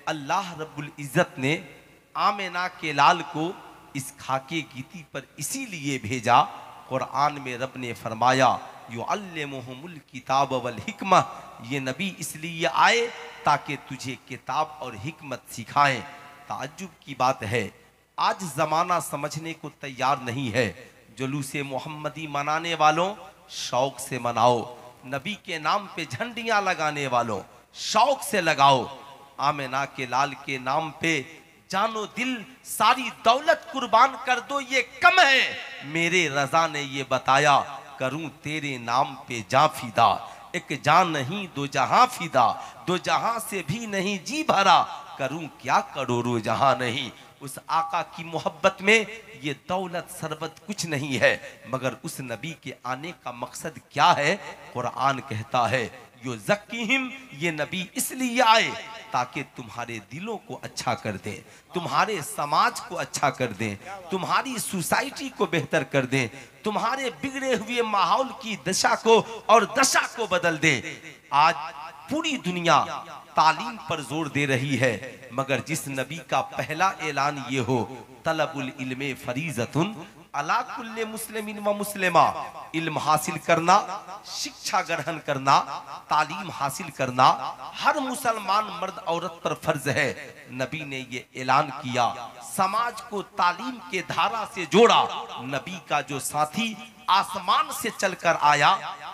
अल्लाह रब्बुल इज़्ज़त ने आमिना के लाल को इस खाके गीती पर इसीलिए भेजा। कुरान में रब ने फरमाया युअल्लिमुहुमुल किताब वल हिकमा, ये नबी इसलिए आए ताकि तुझे किताब और हिकमत सिखाएं। ताज्जुब की बात है, आज ज़माना समझने को तैयार नहीं है। जुलूसे मोहम्मदी मनाने वालों, शौक से मनाओ। नबी के नाम पे झंडियां लगाने वालों, शौक से लगाओ। आमिना के लाल के नाम पे जानो दिल सारी दौलत कुर्बान कर दो, ये कम है। मेरे रजा ने ये बताया, करूं तेरे नाम पे जां फिदा। एक जान नहीं दो जहां फिदा, दो जहां से भी नहीं जी भरा, करूं क्या करोड़ों जहां नहीं। उस आका की मोहब्बत में ये दौलत सरबत कुछ नहीं है, मगर उस नबी के आने का मकसद क्या है? कुरान कहता है यो ज़क्कीहिम, ये नबी इसलिए आए ताकि तुम्हारे दिलों को अच्छा कर दें, तुम्हारे समाज को अच्छा कर दें, तुम्हारी सोसाइटी को बेहतर कर दें, तुम्हारे बिगड़े हुए माहौल की दशा को और दशा को बदल दें। आज पूरी दुनिया तालीम पर जोर दे रही है, मगर जिस नबी का पहला ऐलान ये हो तलबुल इल्मे फरीजतुन अला कुल्ले मुस्लिमिन व मुस्लिमा, इल्म हासिल करना, शिक्षा ग्रहण करना, तालीम हासिल करना हर मुसलमान मर्द औरत पर फर्ज है। नबी ने ये ऐलान किया, समाज को तालीम के धारा से जोड़ा। नबी का जो साथी आसमान से चलकर आया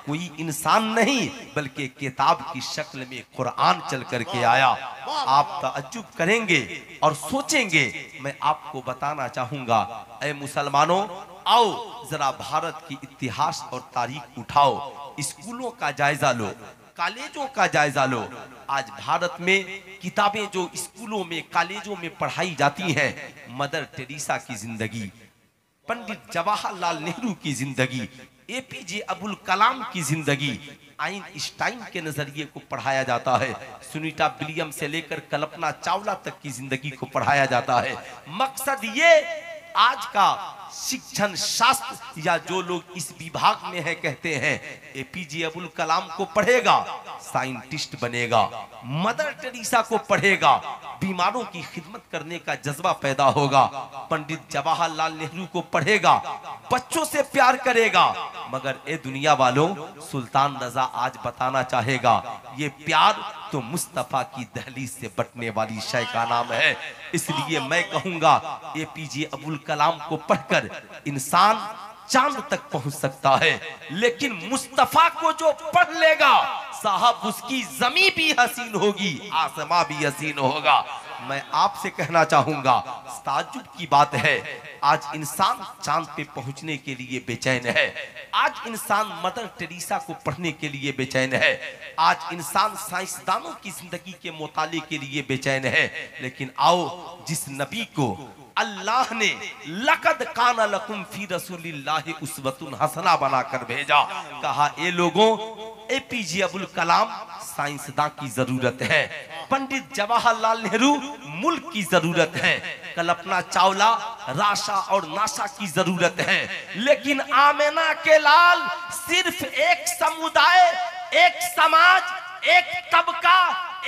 कोई इंसान नहीं, बल्कि किताब की शक्ल में कुरान चल करके आया। आप ताज्जुब करेंगे और सोचेंगे। मैं आपको बताना चाहूंगा, ऐ मुसलमानों, आओ जरा भारत की इतिहास और तारीख उठाओ, स्कूलों का जायजा लो, कॉलेजों का जायजा लो। आज भारत में किताबें जो स्कूलों में कॉलेजों में पढ़ाई जाती हैं, मदर टेरेसा की जिंदगी, पंडित जवाहरलाल नेहरू की जिंदगी, एपीजे अब्दुल कलाम की जिंदगी, आइंस्टाइन के नजरिए को पढ़ाया जाता है, सुनीता विलियम से लेकर कल्पना चावला तक की जिंदगी को पढ़ाया जाता है। मकसद ये, आज का शिक्षण शास्त्र या जो लोग इस विभाग में है कहते हैं एपीजे अब्दुल कलाम को पढ़ेगा साइंटिस्ट बनेगा, मदर टेरेसा को पढ़ेगा बीमारों की खिदमत करने का जज्बा पैदा होगा, पंडित जवाहरलाल नेहरू को पढ़ेगा बच्चों से प्यार करेगा। मगर ए दुनिया वालों, सुल्तान रजा आज बताना चाहेगा, ये प्यार तो मुस्तफा की दहलीज से बटने वाली शय का नाम है। इसलिए मैं कहूंगा एपीजे अब्दुल कलाम को पढ़कर इंसान चांद तक पहुंच सकता है, लेकिन मुस्तफा को जो पढ़ लेगा साहब, उसकी जमी भी हसीन होगी, आसमां भी हसीन होगा। मैं आपसे कहना चाहूंगा, ताज्जुब की बात है, आज इंसान चांद पे पहुंचने के लिए बेचैन है, आज इंसान मदर टेरेसा को पढ़ने के लिए बेचैन है, आज इंसान साइंसदानों की जिंदगी के मुताले के लिए बेचैन है। लेकिन आओ, जिस नबी को अल्लाह ने लक़द काना लकुम फी रसूलिल्लाहि उस्वतुन हसना बनाकर भेजा, कहा ए लोगों, एपीजे अब्दुल कलाम साइंसदान की जरूरत है, पंडित जवाहरलाल नेहरू मुल्क की जरूरत है, कल्पना चावला राशा और नासा की जरूरत है, लेकिन आमिना के लाल सिर्फ एक समुदाय, एक समाज, एक तबका,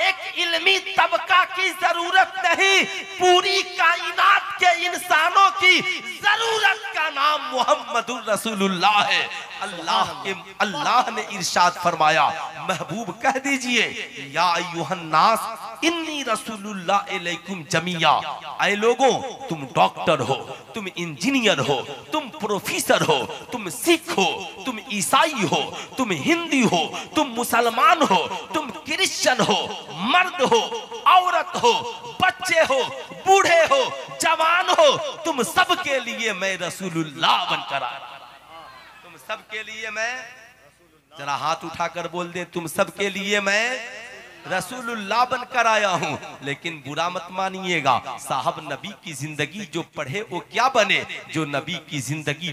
एक इल्मी तबका की जरूरत नहीं, पूरी कायनात के इंसानों की जरूरत का नाम मुहम्मदुर रसूलुल्लाह है। अल्लाह ने इरशाद फरमाया, महबूब कह दीजिए, या अय्युहन नास इन्नी रसूलुल्लाह इलैकुम जमिया, ऐ लोगों, तुम डॉक्टर हो, तुम इंजीनियर हो, तुम प्रोफेसर हो, तुम सिख हो, तुम ईसाई हो, तुम हिंदी हो, तुम मुसलमान हो, तुम क्रिश्चियन हो, मर्द हो, औरत हो, बच्चे हो, बूढ़े हो, जवान हो, तुम सबके लिए मैं रसूलुल्लाह बनकर आया। तुम सबके लिए मैं, जरा हाथ उठाकर बोल दे, तुम सबके लिए मैं रसूलुल्लाह बनकर आया हूं। लेकिन बुरा मत मानिएगा साहब, नबी की जिंदगी जो पढ़े वो क्या बने? जो नबी की जिंदगी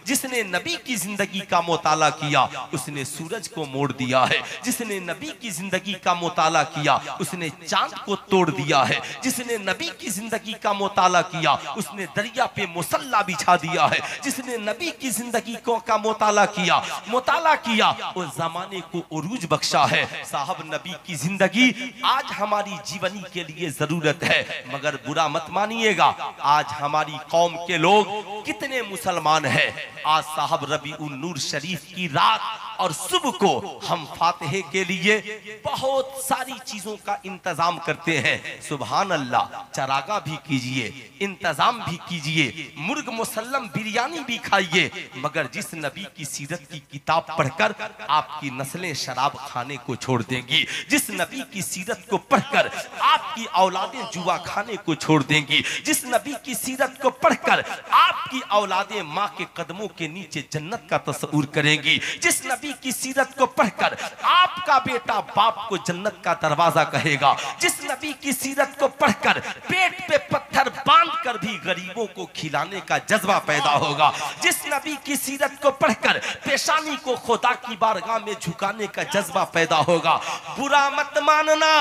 जिसने नबी की जिंदगी का मुताला किया उसने सूरज को मोड़ दिया है, जिसने नबी की जिंदगी का मुताला किया उसने चांद को तोड़ दिया है, जिसने नबी की जिंदगी का मुताला किया उसने दरिया पे मुसल्ला बिछा दिया है, जिसने नबी की जिंदगी का मुताला किया वो जमाने को उरूज बख्शा है। साहब नबी की जिंदगी आज हमारी जीवनी के लिए जरूरत है, मगर बुरा मत मानिएगा, आज हमारी कौम के लोग कितने मुसलमान हैं। आज साहब रबीउन नूर शरीफ की रात और सुबह को हम फातिहे के लिए बहुत सारी चीजों का इंतजाम करते हैं। सुभान अल्लाह, चरागा भी कीजिए, इंतजाम भी कीजिए, मुर्ग मुसल्लम बिरयानी भी खाइए, मगर जिस नबी की सीरत की किताब पढ़कर आपकी नस्लें शराब खाने को छोड़ देंगी, जिस नबी की सीरत को पढ़कर आपकी औलादें जुआ खाने को छोड़ देंगी, जिस नबी की सीरत को पढ़कर आपकी औलादें माँ के कदमों के नीचे जन्नत का तस्वूर करेंगी, जिस नबी की सीरत को पढ़कर आपका बेटा बाप को जन्नत का दरवाजा कहेगा, जिस नबी की सीरत को पढ़कर पेट पे पत्थर बांधकर भी गरीबों को खिलाने का जज्बा पैदा होगा, जिस नबी की सीरत को पढ़कर पेशानी को खुदा की बारगाह में झुकाने का जज्बा पैदा होगा। बुरा मत मानना,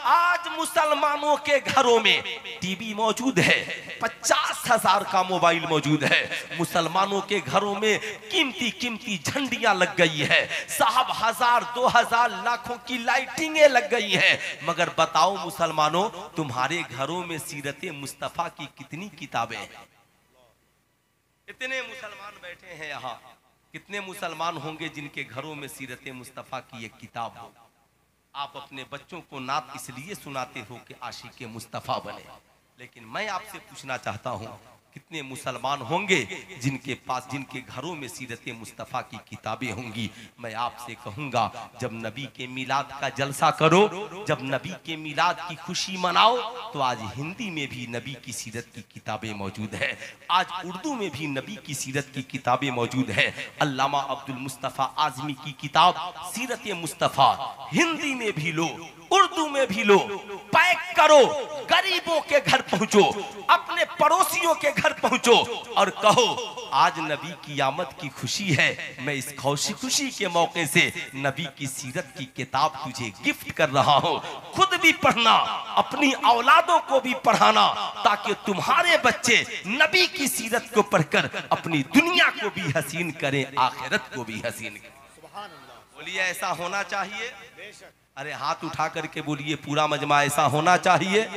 आज मुसलमानों के घरों में टीवी मौजूद है, 50,000 का मोबाइल मौजूद है, मुसलमानों के घरों में कीमती कीमती झंडियां लग गई है, साहब 1000 2000 लाखों की लाइटिंगें लग गई हैं, मगर बताओ मुसलमानों, तुम्हारे घरों में सीरत मुस्तफा की कितनी किताबें हैं? इतने मुसलमान बैठे हैं यहाँ, कितने मुसलमान होंगे जिनके घरों में सीरत मुस्तफा की एक किताब हो? आप अपने बच्चों को नात इसलिए सुनाते हो कि आशिक मुस्तफा बने, लेकिन मैं आपसे पूछना चाहता हूँ, कितने मुसलमान होंगे जिनके पास, जिनके घरों में सीरत मुस्तफा की किताबें होंगी? मैं आपसे कहूंगा, जब नबी के मिलाद का जलसा करो, जब नबी के मिलाद की खुशी मनाओ, तो आज हिंदी में भी नबी की सीरत की किताबें मौजूद है, आज उर्दू में भी नबी की सीरत की किताबें मौजूद है। अल्लामा अब्दुल मुस्तफा आजमी की किताब सीरत मुस्तफा हिंदी में भी लो, उर्दू में भी लो, पैक करो, गरीबों के घर पहुंचो, अपने पड़ोसियों के घर पहुंचो और कहो, आज नबी की आमद की खुशी है, मैं इस खुशी के मौके से नबी की सीरत की किताब तुझे गिफ्ट कर रहा हूं। खुद भी पढ़ना, अपनी औलादों को भी पढ़ाना, ताकि तुम्हारे बच्चे नबी की सीरत को पढ़कर अपनी दुनिया को भी हसीन करें, आखिरत को भी हसीन करें। बोलिए, ऐसा होना चाहिए? अरे हाथ उठा करके बोलिए, पूरा मजमा ऐसा होना चाहिए?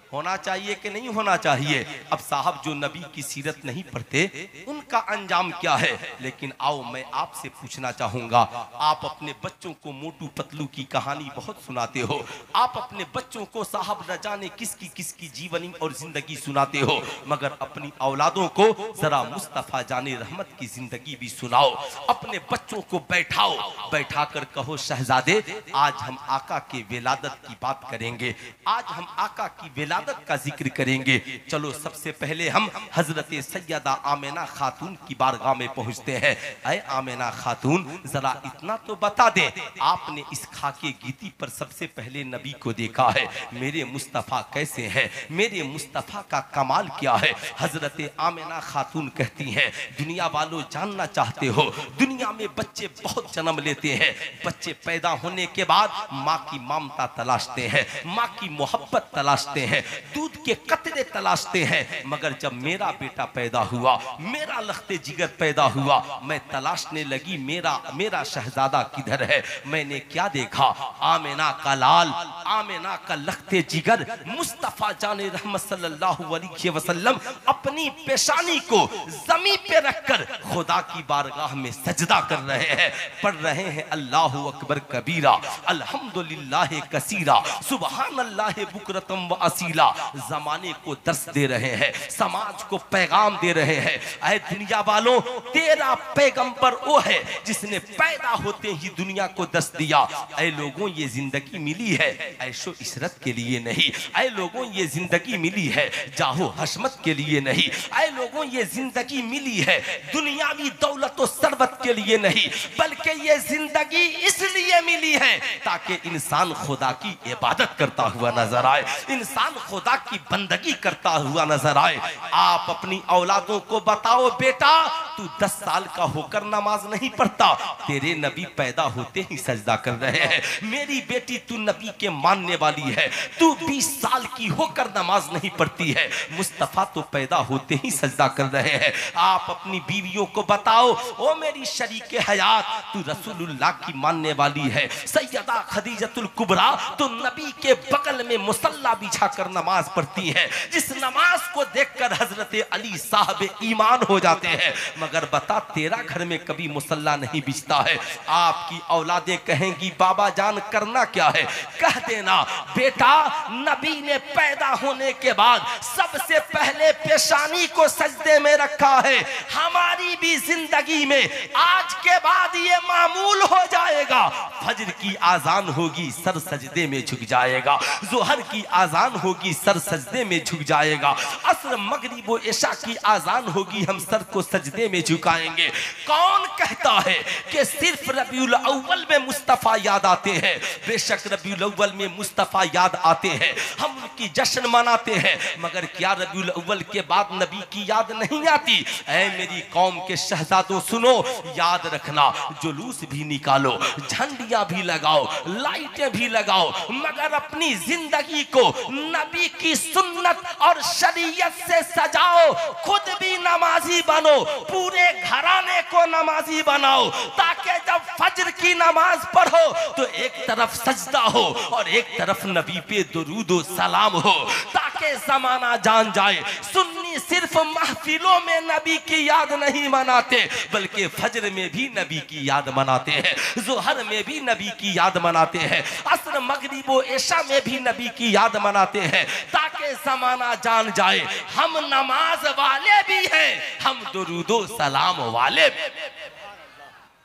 होना चाहिए कि नहीं होना चाहिए? अब साहब जो नबी की सीरत नहीं पढ़ते उनका अंजाम क्या है? लेकिन आओ मैं आपसे पूछना चाहूंगा, आप अपने बच्चों को मोटू पतलू की कहानी बहुत सुनाते हो, आप अपने बच्चों को साहब न जाने किसकी जीवनी और जिंदगी सुनाते हो, मगर अपनी औलादों को जरा मुस्तफा जाने रहमत की जिंदगी भी सुनाओ। अपने बच्चों को बैठाओ, बैठाकर कहो, शहजादे आज हम आका के विलादत की बात करेंगे, आज हम आका की विलादत का जिक्र करेंगे। चलो सबसे पहले हम हजरत सैयदा आमिना खातून की बारगाह में पहुंचते हैं। ऐ आमिना खातून, जरा इतना तो बता दे, आपने इस खाके गीती पर सबसे पहले नबी को देखा है, मेरे मुस्तफा कैसे हैं, मेरे मुस्तफा का कमाल क्या है? हजरत आमिना खातून कहती हैं, दुनिया वालों जानना चाहते हो, दुनिया में बच्चे बहुत जन्म लेते हैं, बच्चे पैदा होने के बाद माँ की ममता तलाशते हैं, माँ की मोहब्बत तलाशते हैं, दूध के कतरे तलाशते हैं, मगर जब मेरा बेटा पैदा हुआ, मेरा लख्ते जिगर पैदा हुआ, मैं तलाशने लगी मेरा शहजादा किधर है? मैंने क्या देखा? आमिना का लाल, आमिना का लख्ते जिगर मुस्तफा जाने रहमत सल्लल्लाहु अलैहि वसल्लम अपनी पेशानी को जमीन पे रखकर खुदा की बारगाह में सजदा कर रहे हैं, पढ़ रहे हैं अल्लाहु अकबर कबीरा, अल्हम्दुलिल्लाह कसीरा, सुबहान अल्लाह बुकरतम व असीला। जमाने को दर्स दे रहे हैं, समाज को पैगाम दे रहे हैं। ऐ दुनिया वालों, तेरा पैगंबर वो है जिसने पैदा होते ही दुनिया को दर्स दिया। ऐ लोगों, ये जिंदगी मिली है ऐशो इशरत के लिए नहीं, ऐ लोगों ये जिंदगी मिली है जाहो हशमत के लिए नहीं, ऐ लोगों ये जिंदगी मिली है दुनियावी दौलत और सरबत के लिए नहीं, बल्कि ये जिंदगी इसलिए मिली है ताकि इंसान खुदा की इबादत करता हुआ नजर आए, इंसान खुदा की बंदगी करता हुआ नजर आए। आप अपनी औलादों को बताओ, बेटा तू 10 साल का होकर नमाज नहीं पढ़ता, तेरे नबी पैदा होते ही सजदा कर रहे हैं। मेरी बेटी तू नबी के मानने वाली है, तू 20 साल की होकर नमाज नहीं पढ़ती है, मुस्तफा तो पैदा होते ही सजदा कर रहे हैं। आप अपनी बीवियों को बताओ, ओ मेरी शरीके हयात, तू रसूलुल्लाह की मानने वाली है, सैयदा खदीजतुल कुबरा तो नबी के बगल में मुसल्ला बिछाकर नमाज पढ़ती है, जिस नमाज को देखकर हजरत अली साहब ईमान हो जाते हैं। मगर बता, तेरा घर में कभी मुसल्ला नहीं बिछता है। आपकी औलादें कहेंगी बाबा जान करना क्या है? कह देना बेटा, नबी ने पैदा होने के बाद सबसे पहले पेशानी को सजदे में रखा है। हमारी भी जिंदगी में आज के बाद ये मामूल हो जाएगा। फजर की आजान होगी, सर सजदे में झुक जाएगा। जोहर की आजान होगी, सर सजदे में झुक जाएगा। असर मगरिब व इशा की आजान होगी, हम सर को सजदे में झुकाएंगे। कौन कहता है कि सिर्फ रबीउल अव्वल में मुस्तफा याद आते हैं? बेशक रबीउल अव्वल में मुस्तफा याद आते हैं, हम उनकी जश्न मनाते हैं, मगर क्या रबीउल अव्वल के बाद नबी की याद नहीं आती? ऐ मेरी कौम के शहजादों सुनो, याद रखना, जुलूस भी निकालो, झंडियां भी लगाओ, लाइटें भी लगाओ, मगर अपनी जिंदगी को नबी की सुन्नत और शरीयत से सजाओ। खुद भी नमाजी बनो, पूरे घराने को नमाजी बनाओ, ताकि जब फजर की नमाज पढ़ो तो एक तरफ सजदा हो और एक तरफ नबी पे दुरूद व सलाम हो, ताकि जमाना जान जाए सुन्नी सिर्फ महफिलों में नबी की याद नहीं मनाते, बल्कि फजर में भी नबी की याद मनाते हैं, जोहर में भी नबी की याद मनाते हैं, असर मगरिब व इशा में भी नबी की याद मनाते हैं, ताकि जमाना जान जाए हम नमाज वाले भी हैं, हम दुरूद व सलाम वाले भी।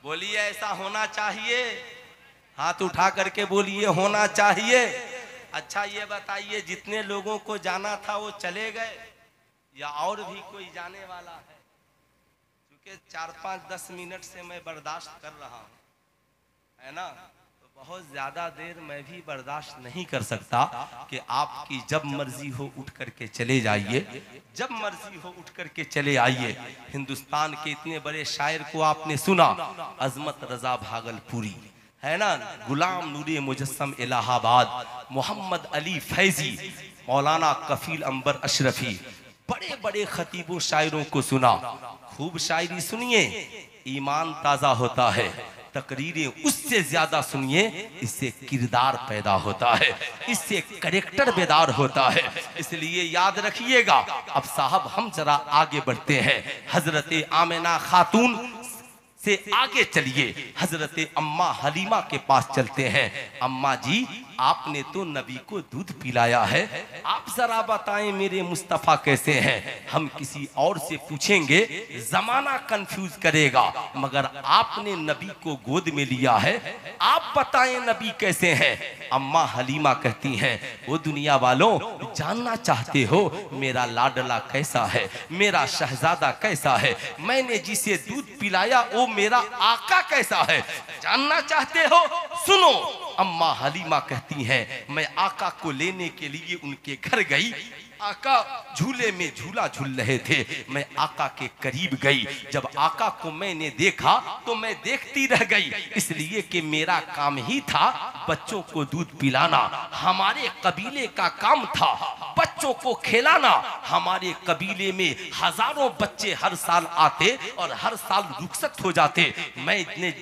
बोलिए ऐसा होना चाहिए? हाथ उठा करके बोलिए होना चाहिए। अच्छा ये बताइए, जितने लोगों को जाना था वो चले गए या और भी कोई जाने वाला है? क्योंकि 4-5-10 मिनट से मैं बर्दाश्त कर रहा हूँ, है ना, तो बहुत ज्यादा देर मैं भी बर्दाश्त नहीं कर सकता कि आपकी जब मर्जी हो उठ करके चले जाइए, जब मर्जी हो उठ करके चले आइए। हिंदुस्तान के इतने बड़े शायर को आपने सुना, अजमत रजा भागलपुरी, है ना, गुलाम नूरे मुजस्सम इलाहाबाद, मोहम्मद अली फैजी, मौलाना कफील अंबर अशरफी, बड़े बड़े खतीबों शायरों को सुना। खूब शायरी सुनिए, ईमान ताजा होता है। तकरीरें उससे ज्यादा सुनिए, इससे किरदार पैदा होता है, इससे करेक्टर बेदार होता है। इसलिए याद रखिएगा। अब साहब हम जरा आगे बढ़ते हैं, हजरत आमिना खातून से आगे चलिए, हजरत अम्मा हलीमा के पास चलते हैं। अम्मा जी, आपने तो नबी को दूध पिलाया है, आप जरा बताएं मेरे मुस्तफ़ा कैसे हैं? हम किसी और से पूछेंगे जमाना कंफ्यूज करेगा, मगर आपने नबी को गोद में लिया है, आप बताएं नबी कैसे हैं? अम्मा हलीमा कहती हैं, वो दुनिया वालों, जानना चाहते हो मेरा लाडला कैसा है, मेरा शहजादा कैसा है, मैंने जिसे दूध पिलाया वो मेरा आका कैसा है, जानना चाहते हो? सुनो। अम्मा हलीमा कहती हैं, मैं आका को लेने के लिए उनके घर गई, आका झूले में झूला झूल रहे थे, मैं आका के करीब गई, जब आका को मैंने देखा तो मैं देखती रह गई, इसलिए कि मेरा काम ही था बच्चों को दूध पिलाना, हमारे कबीले का काम था बच्चों को खिलाना। हमारे कबीले में हजारों बच्चे हर साल आते और हर साल रुखसत हो जाते,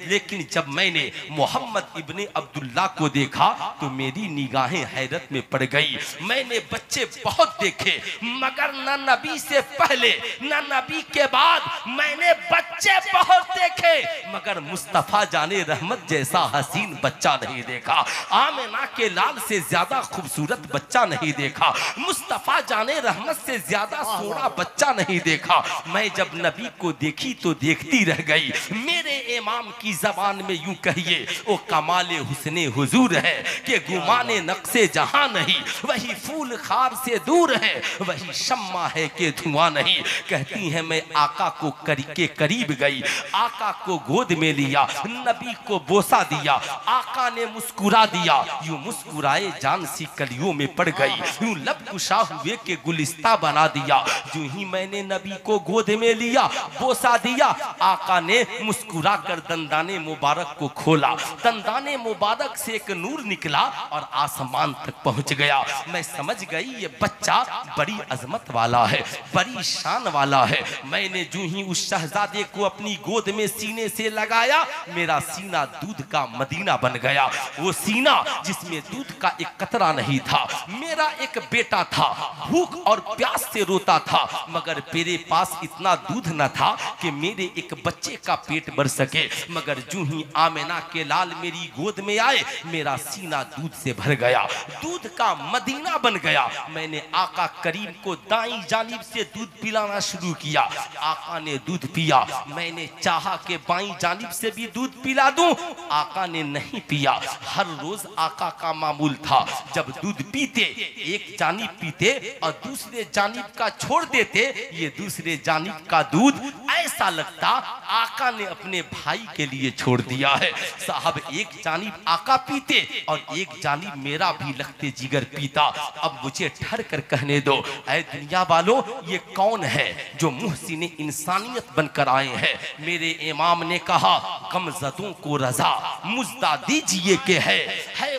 लेकिन जब मैंने मोहम्मद इब्ने अब्दुल्ला को देखा तो मेरी निगाहें हैरत में पड़ गई। मैंने बच्चे बहुत देखे, मगर न नबी से पहले न नबी के बाद मैंने बच्चे बहुत देखे, मगर मुस्तफा जाने रहमत जैसा हसीन बच्चा नहीं देखा, आमिना के लाल से ज्यादा खूबसूरत बच्चा नहीं देखा, मुस्तफा जाने रहमत से ज्यादा सोना बच्चा नहीं देखा। मैं जब नबी को देखी तो देखती रह गई। मेरे इमाम की जबान में यूं कहिए, वो कमाले हुस्ने हुजूर है कि गुमाने नक्शे जहां नहीं, वही फूल खार से दूर है, वही शम्मा है कि धुआं नहीं। कहती है मैं आका को के करीब गई, आका को गोद में लिया, नबी को बोसा दिया, आका ने मुस्कुरा दिया, यूं मुस्कुराए जान सी कलियों में पड़ गई, यूं लब कुशा हुए के गुलिस्ता बना दिया। जो ही मैंने नबी को गोद में लिया, बोसा दिया, आका ने मुस्कुरा कर दंदाने मुबारक को खोला, दंदाने मुबारक से एक नूर निकला और आसमान तक पहुंच गया। मैं समझ गई ये बच्चा बड़ी अजमत वाला है, बड़ी शान वाला है। मैंने जो ही उस शहजादे को अपनी गोद में सीने से लगाया, मेरा सीना दूध का मदीना बन गया। वो सीना जिसमें दूध का एक कतरा नहीं था। मेरा एक बेटा था, भूख और प्यास से रोता था, मगर मेरे पास इतना दूध न था कि मेरे एक बच्चे का पेट भर सके। मगर जो ही आमिना के लाल मेरी गोद में आए, मेरा सीना दूध से भर गया, दूध का मदीना बन गया। मैंने आका करीम को दाईं जानिब से दूध पिलाना शुरू किया। आका ने दूध पिया, मैंने चाहा कि बाईं जानिब से भी दूध पिला दूं, आका ने नहीं पिया। हर रोज आका का मामूल था, जब दूध पीते एक जानिब पीते और दूसरे जानिब का छोड़ देते। ये दूसरे जानिब का दूध ऐसा लगता आका ने अपने भाई के लिए छोड़ दिया है। साहब एक जानिब आका पीते और एक जानिब मेरा भी लगते जिगर पीता। अब मुझे ठहर कर कहने दो, ऐ दुनिया वालों, ये कौन है जो मुहसिन इंसानियत बनकर आए हैं? मेरे इमाम ने कहा, गमज़दों को रजा मुज्दा दीजिए के है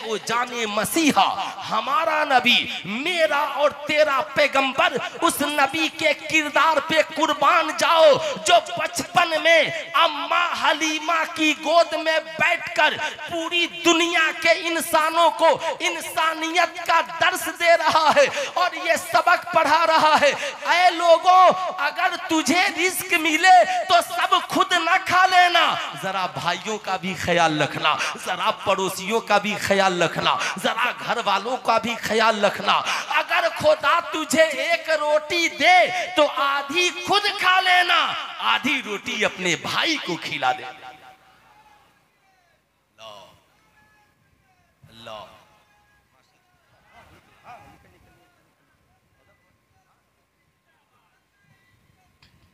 वो जाने मसीहा हमारा नबी, मेरा और तेरा पैगंबर। उस नबी के किरदार पे कुर्बान जाओ जो बचपन में अम्मा हलीमा की गोद में बैठकर पूरी दुनिया के इंसानों को इंसानियत का दर्स दे रहा है और ये सबक पढ़ा रहा है। ऐ लोगों, अगर तुझे रिस्क मिले तो सब खुद न खा लेना, जरा भाइयों का भी ख्याल रखना, जरा पड़ोसियों का भी ख्याल रखना, जरा घर वालों का भी ख्याल रखना। अगर खुदा तुझे एक रोटी दे तो आधी खुद खा लेना, आधी रोटी अपने भाई को खिला दे। अल्लाह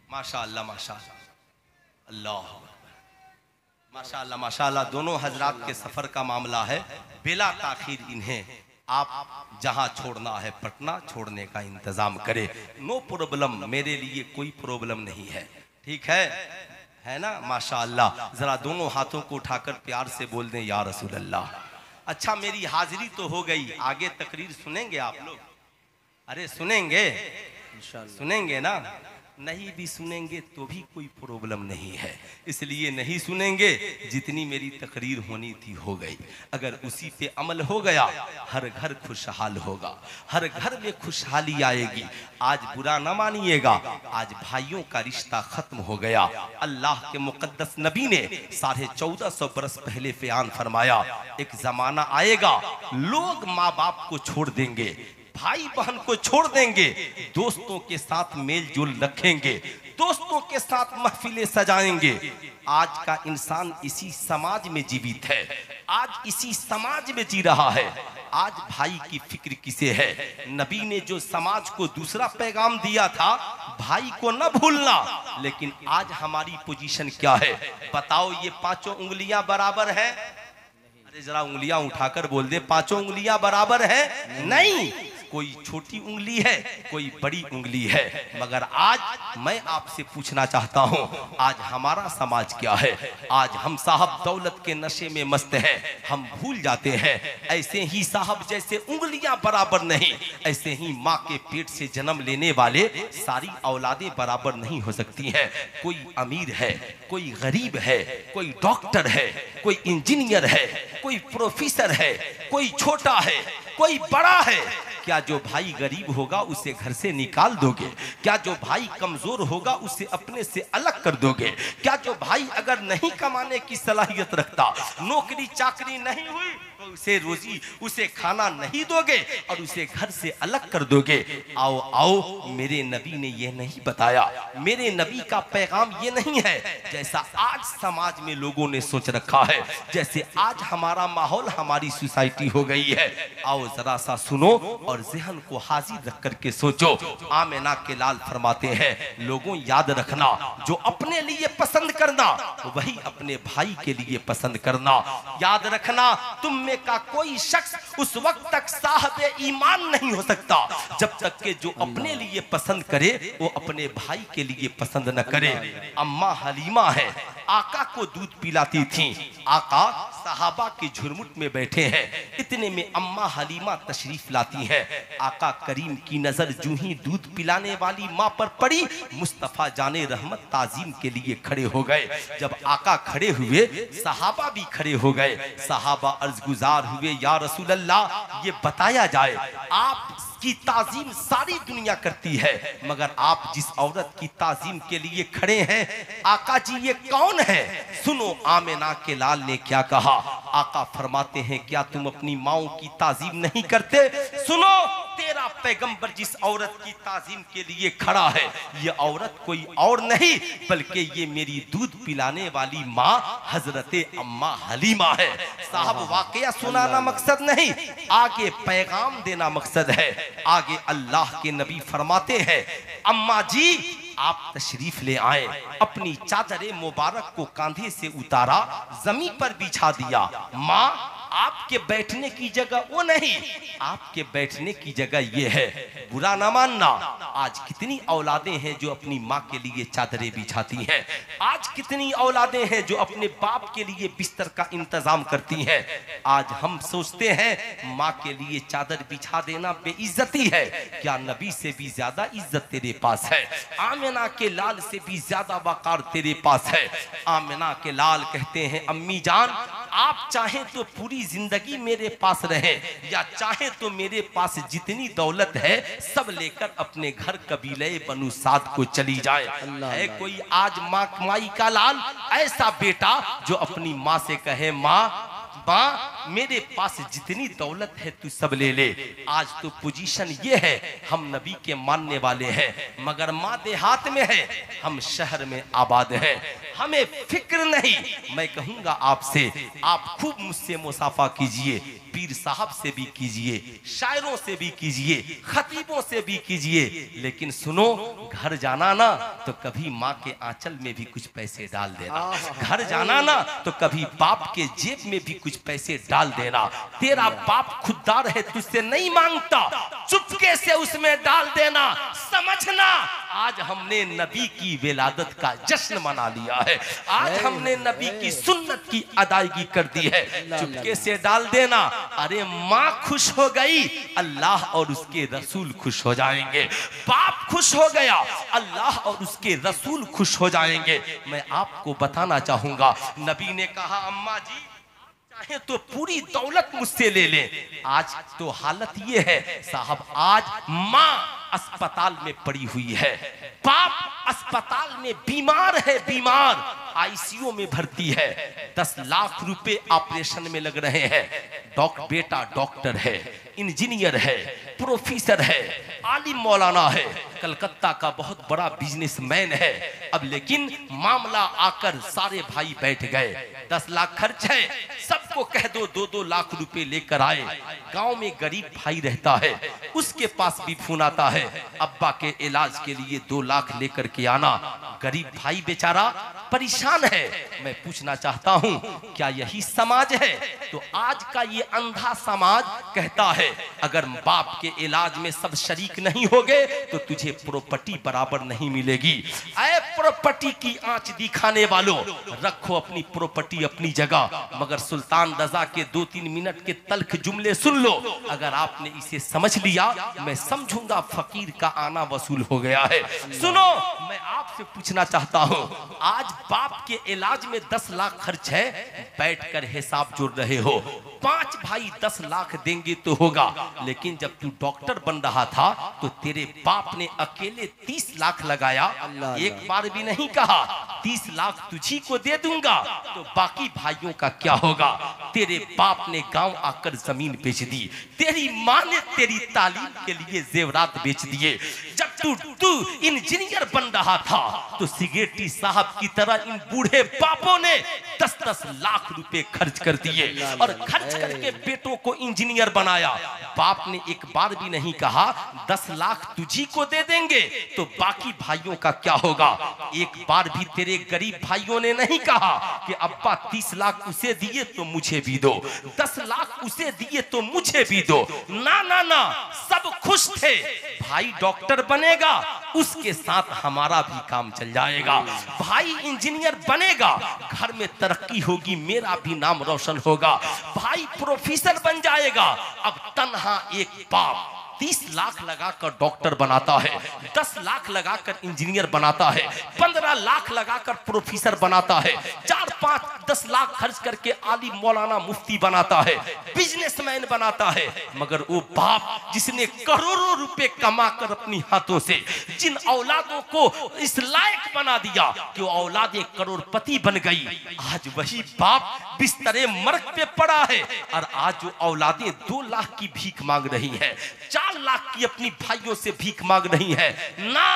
माशाअल्लाह माशाअल्लाह अल्लाह माशाअल्लाह माशाअल्लाह। दोनों हजरात के सफर का मामला है, बिला ताखीर इन्हें आप जहां छोड़ना है पटना छोड़ने का इंतजाम करे। नो प्रॉब्लम, मेरे लिए कोई प्रॉब्लम नहीं है, ठीक है ना? माशाअल्लाह। जरा दोनों हाथों को उठाकर प्यार से बोल दें या रसूल अल्लाह। अच्छा, मेरी हाजिरी तो हो गई, आगे तकरीर सुनेंगे आप लोग? अरे सुनेंगे, सुनेंगे ना? नहीं भी सुनेंगे तो भी कोई प्रॉब्लम नहीं है, इसलिए नहीं सुनेंगे। जितनी मेरी तकरीर होनी थी हो गई। अगर उसी पे अमल हो गया, हर घर खुशहाल होगा, हर घर में खुशहाली आएगी। आज बुरा न मानिएगा, आज भाइयों का रिश्ता खत्म हो गया। अल्लाह के मुकद्दस नबी ने 1450 बरस पहले बयान फरमाया, एक जमाना आएगा लोग माँ बाप को छोड़ देंगे, भाई बहन को छोड़ देंगे, दोस्तों के साथ मेल जोल रखेंगे, दोस्तों के साथ महफिलें सजाएंगे। आज का इंसान इसी समाज में जीवित है, आज इसी समाज में जी रहा है। आज भाई की फिक्र किसे है? नबी ने जो समाज को दूसरा पैगाम दिया था, भाई को न भूलना, लेकिन आज हमारी पोजीशन क्या है बताओ? ये पांचों उंगलियां बराबर है? अरे जरा उंगलियां उठाकर बोल दे, पांचों उंगलियां बराबर है? नहीं, कोई छोटी उंगली है, कोई बड़ी उंगली है। मगर आज मैं आपसे पूछना चाहता हूं, आज हमारा समाज क्या है? आज हम साहब दौलत के नशे में मस्त हैं, हम भूल जाते हैं। ऐसे ही साहब जैसे उंगलियां बराबर नहीं, ऐसे ही माँ के पेट से जन्म लेने वाले सारी औलादें बराबर नहीं हो सकती हैं। कोई अमीर है, कोई गरीब है, कोई डॉक्टर है, कोई इंजीनियर है, कोई प्रोफेसर है, कोई छोटा है, कोई बड़ा है। क्या जो भाई गरीब होगा उसे घर से निकाल दोगे? क्या जो भाई कमजोर होगा उसे अपने से अलग कर दोगे? क्या जो भाई अगर नहीं कमाने की सलाहियत रखता, नौकरी चाकरी नहीं हुई तो उसे रोजी उसे खाना नहीं दोगे और उसे घर से अलग कर दोगे। आओ आओ, मेरे नबी ने यह नहीं बताया, मेरे नबी का पैगाम ये नहीं है जैसा आज समाज में लोगों ने सोच रखा है, जैसे आज हमारा माहौल हमारी सोसाइटी हो गई है। आओ जरा सा सुनो और जहन को हाजिर रख करके सोचो। आमिना के लाल फरमाते हैं, लोगों याद रखना, जो अपने लिए पसंद करना वही अपने भाई के लिए पसंद करना। याद रखना, तुम में का कोई शख्स उस वक्त तक साहब ईमान नहीं हो सकता जब तक के जो अपने लिए पसंद करे वो अपने भाई के लिए पसंद न करे। अम्मा हलीमा है, आका को दूध पिलाती थी। आका सहाबा के झुरमुट में बैठे हैं, इतने में अम्मा हलीमा तशरीफ लाती हैं। आका करीम की नजर जूं ही दूध पिलाने वाली माँ पर पड़ी, मुस्तफा जाने रहमत ताजीम के लिए खड़े हो गए। जब आका खड़े हुए सहाबा भी खड़े हो गए। सहाबा अर्ज गुजार हुए, या रसूल अल्लाह, ये बताया जाए आप की ताजीम सारी दुनिया करती है, मगर आप जिस औरत की ताजीम के लिए खड़े हैं, आका जी ये कौन है? सुनो आमिना के लाल ने क्या कहा। आका फरमाते हैं, क्या तुम अपनी माओ की ताजीम नहीं करते? सुनो, तेरा पैगंबर जिस औरत की ताजीम के लिए खड़ा है, ये औरत कोई और नहीं बल्कि ये मेरी दूध पिलाने वाली माँ हजरते अम्मा हलीमा है। साहब वाकया सुनाना मकसद नहीं, आगे पैगाम देना मकसद है। आगे अल्लाह के नबी फरमाते हैं, अम्मा जी आप तशरीफ ले आए। अपनी चादर मुबारक को कांधे से उतारा, जमीन पर बिछा दिया। माँ आपके बैठने की जगह वो नहीं, आपके बैठने की जगह ये है। बुरा ना मानना, आज कितनी औलादें हैं जो अपनी माँ के लिए चादरें बिछाती हैं। आज कितनी औलादें हैं जो अपने बाप के लिए बिस्तर का इंतजाम करती हैं। आज हम सोचते हैं माँ के लिए चादर बिछा देना बेइज्जती है। क्या नबी से भी ज्यादा इज्जत तेरे पास है? आमिना के लाल से भी ज्यादा वकार तेरे पास है। आमिना के लाल कहते हैं, अम्मी जान आप चाहें तो पूरी जिंदगी मेरे पास रहे, या चाहे तो मेरे पास जितनी दौलत है सब लेकर अपने घर कबीले बनु साद को चली जाए। है कोई आज माई का लाल ऐसा बेटा जो अपनी माँ से कहे, माँ मेरे पास जितनी दौलत है तू सब ले ले। आज तो पोजीशन ये है, हम नबी के मानने वाले हैं, मगर माँ देहात में है, हम शहर में आबाद हैं, हमें फिक्र नहीं। मैं कहूंगा आपसे, आप खूब मुझसे मुसाफा कीजिए, पीर साहब से भी कीजिए, शायरों से भी कीजिए, खतीबों से भी कीजिए, लेकिन सुनो, घर जाना ना तो कभी माँ के आंचल में भी कुछ पैसे डाल देना। घर जाना ना तो कभी बाप के जेब में भी कुछ पैसे डाल देना। तेरा बाप खुददार है, तुझसे नहीं मांगता, चुपके से उसमें डाल देना। समझना, आज हमने नबी की विलादत का जश्न मना लिया है, आज हमने नबी की सुन्नत की अदायगी कर दी है। चुपके से डाल देना। अरे माँ खुश हो गई, अल्लाह और उसके रसूल खुश हो जाएंगे। बाप खुश हो गया, अल्लाह और उसके रसूल खुश हो जाएंगे। मैं आपको बताना चाहूंगा, नबी ने कहा, अम्मा जी चाहे तो पूरी दौलत मुझसे ले ले। आज तो हालत ये है साहब, आज माँ अस्पताल में पड़ी हुई है, बाप अस्पताल में बीमार है, बीमार आईसीयू में भर्ती है, 10 लाख रुपए ऑपरेशन में लग रहे हैं। बेटा डॉक्टर है, इंजीनियर है, प्रोफेसर है, आलिम मौलाना है, कलकत्ता का बहुत बड़ा बिजनेसमैन है। अब लेकिन मामला आकर सारे भाई बैठ गए, 10 लाख खर्च है, सबको कह दो 2-2 लाख रुपए लेकर आए। गांव में गरीब भाई रहता है, उसके पास भी फोन आता है, अब्बा के इलाज के लिए 2 लाख लेकर के आना। गरीब भाई बेचारा परेशान है। मैं पूछना चाहता हूं, क्या यही समाज है? तो आज का ये अंधा समाज कहता है, अगर बाप के इलाज में सब शरीक नहीं होगे तो तुझे प्रॉपर्टी बराबर नहीं मिलेगी। ऐ प्रॉपर्टी की आंच दिखाने वालों, रखो अपनी प्रॉपर्टी अपनी जगह, मगर सुल्तान रजा के 2-3 मिनट के तल्ख जुमले सुन लो। अगर आपने इसे समझ लिया, मैं समझूंगा फकीर का आना वसूल हो गया है। सुनो, मैं आपसे पूछना चाहता हूं, आज बाप के इलाज में 10 लाख खर्च है, बैठकर हिसाब जोड़ रहे हो। 5 भाई 10 लाख देंगे तो होगा, लेकिन जब तू डॉक्टर बन रहा था तो तेरे बाप ने अकेले 30 लाख लगाया। एक बार बार भी नहीं कहा 30 लाख तुझी को दे दूंगा तो बाकी भाइयों का क्या होगा। तेरे बाप ने गांव आकर जमीन बेच दी, तेरी माँ ने तेरी तालीम के लिए जेवरात बेच दिए। जब तू इंजीनियर बन रहा था तो सिगरेटी साहब की तरह इन बूढ़े बापों ने 10-10 लाख रुपए खर्च कर दिए और खर्च करके बेटों को इंजीनियर बनाया। बाप ने एक बार भी नहीं कहा 10 लाख तुझी को दे देंगे तो बाकी भाइयों का क्या होगा। एक बार भी तेरे गरीब भाइयों ने नहीं कहा कि अब्बा 30 लाख उसे दिए तो मुझे भी दो, 10 लाख उसे दिए तो मुझे भी दो। ना ना ना, सब खुश थे। भाई डॉक्टर बनेगा उसके साथ हमारा भी काम चल जाएगा, भाई इंजीनियर बनेगा घर में तरक्की होगी, मेरा भी नाम रोशन होगा, भाई प्रोफेसर बन जाएगा। अब तन्हा एक बाप 30 लाख लगाकर डॉक्टर बनाता है, 10 लाख लगाकर इंजीनियर बनाता है, 15 लाख लगाकर प्रोफेसर बनाता है, 4-5-10 लाख खर्च करके आलिम मौलाना मुफ्ती बनाता है, बिजनेसमैन बनाता है। मगर वो बाप जिसने करोड़ों रुपए कमाकर अपनी हाथों से जिन औलादों को इस लायक बना दिया कि वो औलादें करोड़पति बन गई, आज वही बाप बिस्तरे मर्ग पे पड़ा है और आज जो औलादें 2 लाख की भीख मांग रही है, 4 लाख की अपनी भाइयों से भीख मांग रही है। ना,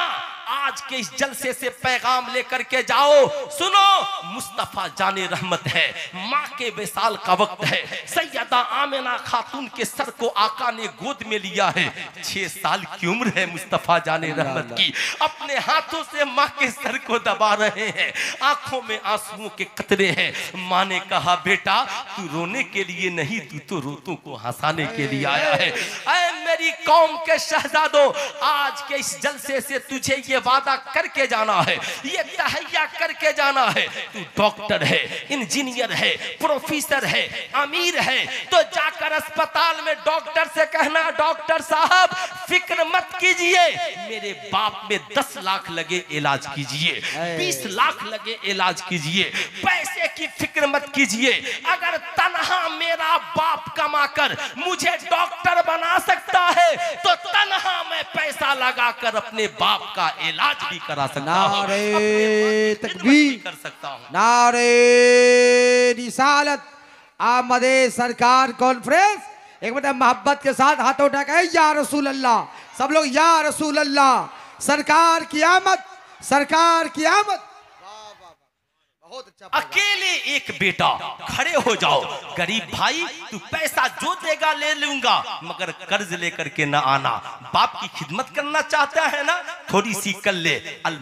आज के इस जलसे से पैगाम लेकर के जाओ, सुनो मुस्तफा जाने रहमत है, माँ के विसाल का वक्त है। सैयदा आमिना खातून के सर को आका ने गोद में लिया है, 6 साल की उम्र है मुस्तफा जाने रहमत की, अपने हाथों से माँ के सर को दबा रहे हैं, आंखों में आंसुओं के कतरे हैं। माँ ने कहा बेटा तू रोने के लिए नहीं, तू तो रोतों को हंसाने के लिए आया है। ऐ मेरी कौम के शहजादों, आज के इस जलसे से तुझे ये वादा करके जाना है, ये तहैया करके जाना है। तू डॉक्टर है, इंजीनियर है, प्रोफेसर है, अमीर है, तो जाकर अस्पताल में डॉक्टर से कहना डॉक्टर साहब फिक्र मत कीजिए, मेरे बाप में 10 लाख लगे इलाज कीजिए, 20 लाख लगे इलाज कीजिए, पैसे की फिक्र मत कीजिए। अगर तन्हा मेरा बाप कमाकर मुझे डॉक्टर बना सकता है तो तन्हा मैं पैसा लगाकर अपने बाप का इलाज भी करा सकता हूं, नारे तकबीर कर सकता हूं। नारे रिसालत आमदे सरकार कॉन्फ्रेंस। एक मतलब मोहब्बत के साथ हाथों उठा के या रसूल अल्लाह, सब लोग या रसूल अल्लाह, सरकार की आमद, सरकार की आमद। बहुत अच्छा। अकेले एक बेटा, खड़े हो जाओ, गरीब भाई तू पैसा जो देगा ले लूंगा मगर कर्ज लेकर के ना आना। बाप की खिदमत करना चाहता है ना, थोड़ी सी कर ले।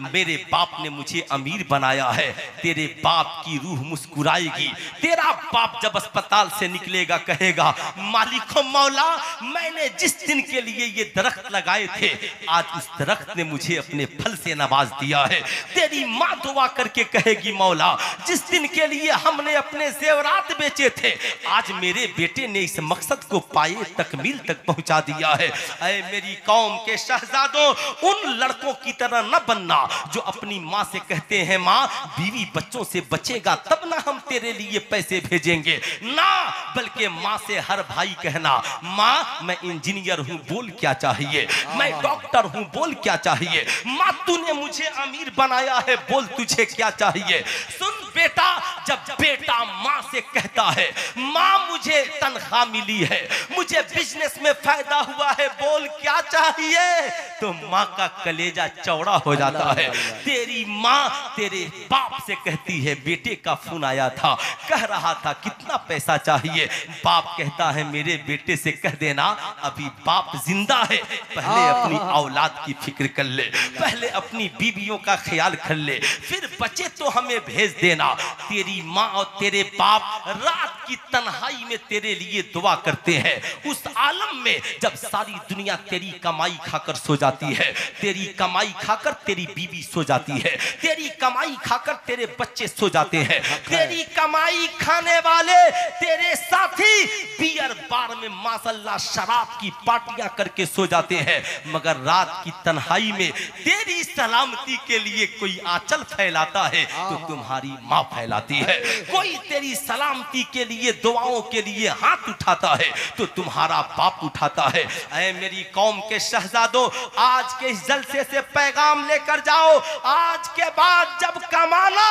मेरे बाप ने मुझे अमीर बनाया है, तेरे बाप की रूह मुस्कुराएगी। तेरा बाप जब अस्पताल से निकलेगा कहेगा मालिको मौला मैंने जिस दिन के लिए ये दरख्त लगाए थे आज उस दरख्त ने मुझे अपने फल से नवाज दिया है। तेरी माँ दुआ करके कहेगी मौला जिस दिन के लिए हमने अपने जेवरात बेचे थे आज मेरे बेटे ने इस मकसद को पाए तकमील तक पहुंचा दिया है। ऐ मेरी कौम के शहजादों, उन लड़कों की तरह न बनना जो अपनी माँ से कहते हैं माँ बीवी बच्चों से बचेगा तब ना हम तेरे लिए पैसे भेजेंगे, ना बल्कि माँ से हर भाई कहना माँ मैं इंजीनियर हूँ बोल क्या चाहिए, मैं डॉक्टर हूँ बोल क्या चाहिए, माँ तूने मुझे अमीर बनाया है बोल तुझे क्या चाहिए। सुन बेटा, जब बेटा माँ से कहता है माँ मुझे तनख्वाह मिली है, मुझे बिजनेस में फायदा हुआ है बोल क्या चाहिए, तो माँ का कलेजा चौड़ा हो जाता है। तेरी माँ तेरे बाप से कहती है बेटे का फोन आया था कह रहा था कितना पैसा चाहिए, बाप कहता है मेरे बेटे से कह देना अभी बाप जिंदा है, पहले अपनी औलाद की फिक्र कर ले, पहले अपनी बीवियों का ख्याल कर ले, फिर बचे तो हमें भेज देना। तेरी माँ और तेरे बाप रात की तन्हाई में तेरे लिए दुआ करते हैं, उस आलम में जब सारी दुनिया तेरी कमाई खाकर सो जाती है, तेरी कमाई खाकर तेरी बीवी सो जाती है, तेरी कमाई खाकर तेरे बच्चे सो जाते हैं, तेरी कमाई खाने वाले तेरे साथी बियर बार में माशाल्लाह शराब की पार्टियां करके सो जाते हैं, मगर रात की तन्हाई में तेरी सलामती के लिए कोई आंचल फैलाता है तो तुम्हारी माँ फैलाती है। कोई तेरी सलामती के लिए दुआओं के लिए हाथ उठाता है तो तुम्हारा बाप उठाता है। ऐ मेरी कौम के शहजादों, आज के इस जलसे से पैगाम लेकर जाओ, आज के बाद जब कमाना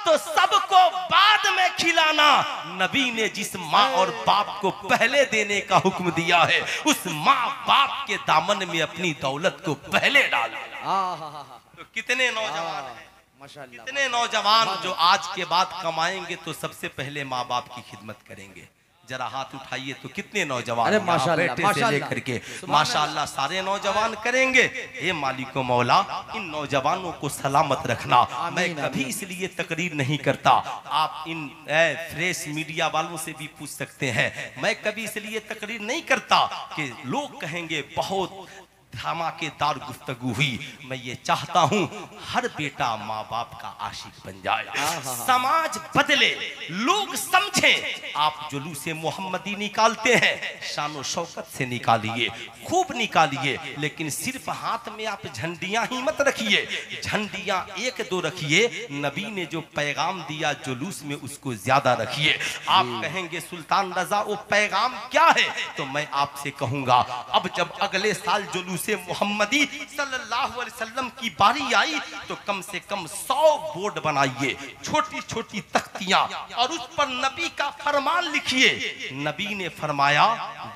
तो सबको बाद में खिलाना। नबी ने जिस माँ और बाप को पहले देने का हुक्म दिया है, उस माँ बाप के दामन में अपनी दौलत को पहले डालना। तो कितने नौजवान हैं, कितने नौजवान जो आज के बाद कमाएंगे तो सबसे पहले माँ बाप की खिदमत करेंगे। जरा हाथ उठाइए तो कितने नौजवान, अरे माशाअल्लाह, बेटे से लेकर के माशाअल्लाह सारे नौजवान करेंगे। ये मालिको मौला इन नौजवानों को सलामत रखना। मैं कभी इसलिए तकरीर नहीं करता, आप इन फ्रेश मीडिया वालों से भी पूछ सकते हैं। मैं कभी इसलिए तकरीर नहीं करता कि लोग कहेंगे बहुत धमाकेदार गुफ्तगू हुई। मैं ये चाहता हूँ हर बेटा माँ बाप का आशिक बन जाए, समाज बदले, लोग समझें। आप जुलूसे मोहम्मदी निकालते हैं, शानो शौकत से निकालिए, खूब निकालिए, लेकिन सिर्फ हाथ में आप झंडियां ही मत रखिए। झंडियां एक दो रखिए, नबी ने जो पैगाम दिया जुलूस में उसको ज्यादा रखिए। आप कहेंगे सुल्तान रजा वो पैगाम क्या है, तो मैं आपसे कहूंगा अब जब अगले साल जुलूस मोहम्मदी सल्लल्लाहु अलैहि वसल्लम की बारी आई तो कम से कम 100 बोर्ड बनाइए, छोटी छोटी तख्तियां, और उस पर नबी का फरमान लिखिए। नबी ने फरमाया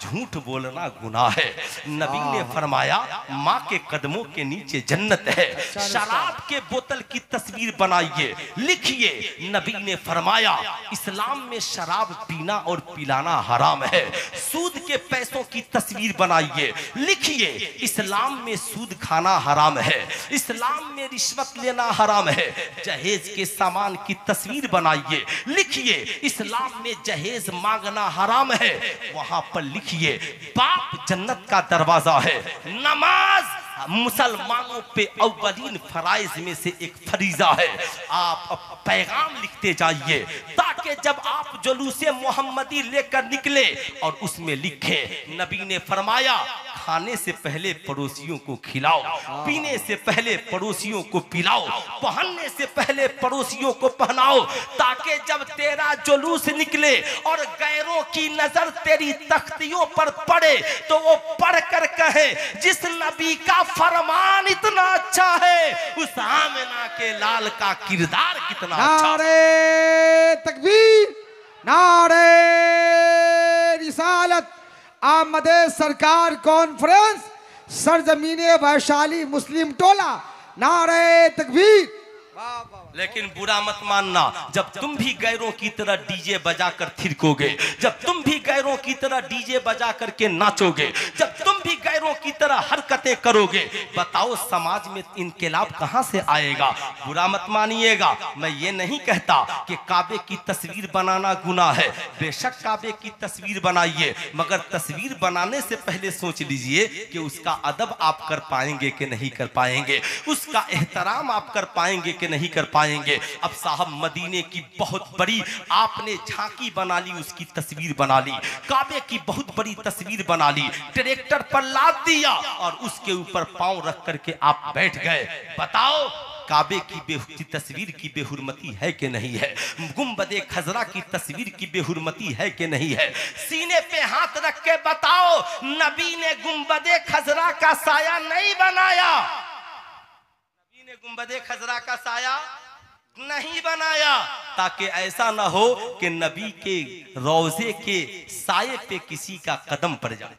झूठ बोलना गुनाह है। नबी ने फरमाया माँ के कदमों के नीचे जन्नत है। शराब के बोतल की तस्वीर बनाइए, लिखिए। नबी ने फरमाया इस्लाम में शराब पीना और पिलाना हराम है। सूद के पैसों की तस्वीर बनाइए, लिखिए। इस्लाम में सूद खाना हराम है, इस्लाम में रिश्वत लेना हराम है। जहेज के सामान की तस्वीर बनाइए, लिखिए। इस्लाम में जहेज मांगना हराम है, वहां पर लिखिए। बाप जन्नत का दरवाजा है। नमाज मुसलमानों पे अव्वलीन फराइज में से एक फरीजा है। आप पैगाम लिखते जाइए ताकि जब आप जुलूसे मोहम्मदी लेकर निकले और उसमें लिखे नबी ने फरमाया खाने से पहले पड़ोसियों को खिलाओ, पीने से पहले पड़ोसियों को पिलाओ, पहनने से पहले पड़ोसियों को पहनाओ, ताकि जब तेरा जुलूस निकले और गैरों की नजर तेरी तख्तियों पर पड़े तो वो पढ़कर कहे जिस नबी का फरमान इतना अच्छा है उस आमिना के लाल का किरदार कितना अच्छा। नारे तकबीर, नारे रिसालत, आमदे सरकार कॉन्फ्रेंस, सरजमीने वैशाली मुस्लिम टोला, नारे तकबीर। लेकिन बुरा मत मानना, जब तुम भी गैरों की तरह डीजे बजाकर थिरकोगे, जब तुम भी गैरों की तरह डीजे बजा करके नाचोगे, जब तुम भी गैरों की तरह हरकतें करोगे, बताओ समाज में इनकलाब कहां से आएगा। बुरा मत मानिएगा, मैं ये नहीं कहता कि काबे की तस्वीर बनाना गुनाह है। बेशक काबे की तस्वीर बनाइए, मगर तस्वीर बनाने से पहले सोच लीजिए कि उसका अदब आप कर पाएंगे कि नहीं कर पाएंगे, उसका एहतराम आप कर पाएंगे कि नहीं कर पाएंगे। अब साहब मदीने की बहुत बड़ी आपने झांकी बना ली, उसकी तस्वीर बना ली, काबे की बहुत बड़ी तस्वीर बना ली, ट्रैक्टर पर लाद दिया और उसके ऊपर पांव रख करके आप बैठ गए। बताओ काबे की तस्वीर की बेहुरमती है कि नहीं है? गुंबदे खजरा की तस्वीर की बेहुरमती है कि नहीं है? सीने पे हाथ रख के बताओ नबी ने गुंबदे खजरा का साया नहीं बनाया, नबी ने गुंबदे खजरा का साया नहीं बनाया, ताकि ऐसा ना हो कि नबी के रोजे के साये पे किसी का कदम पड़ जाए,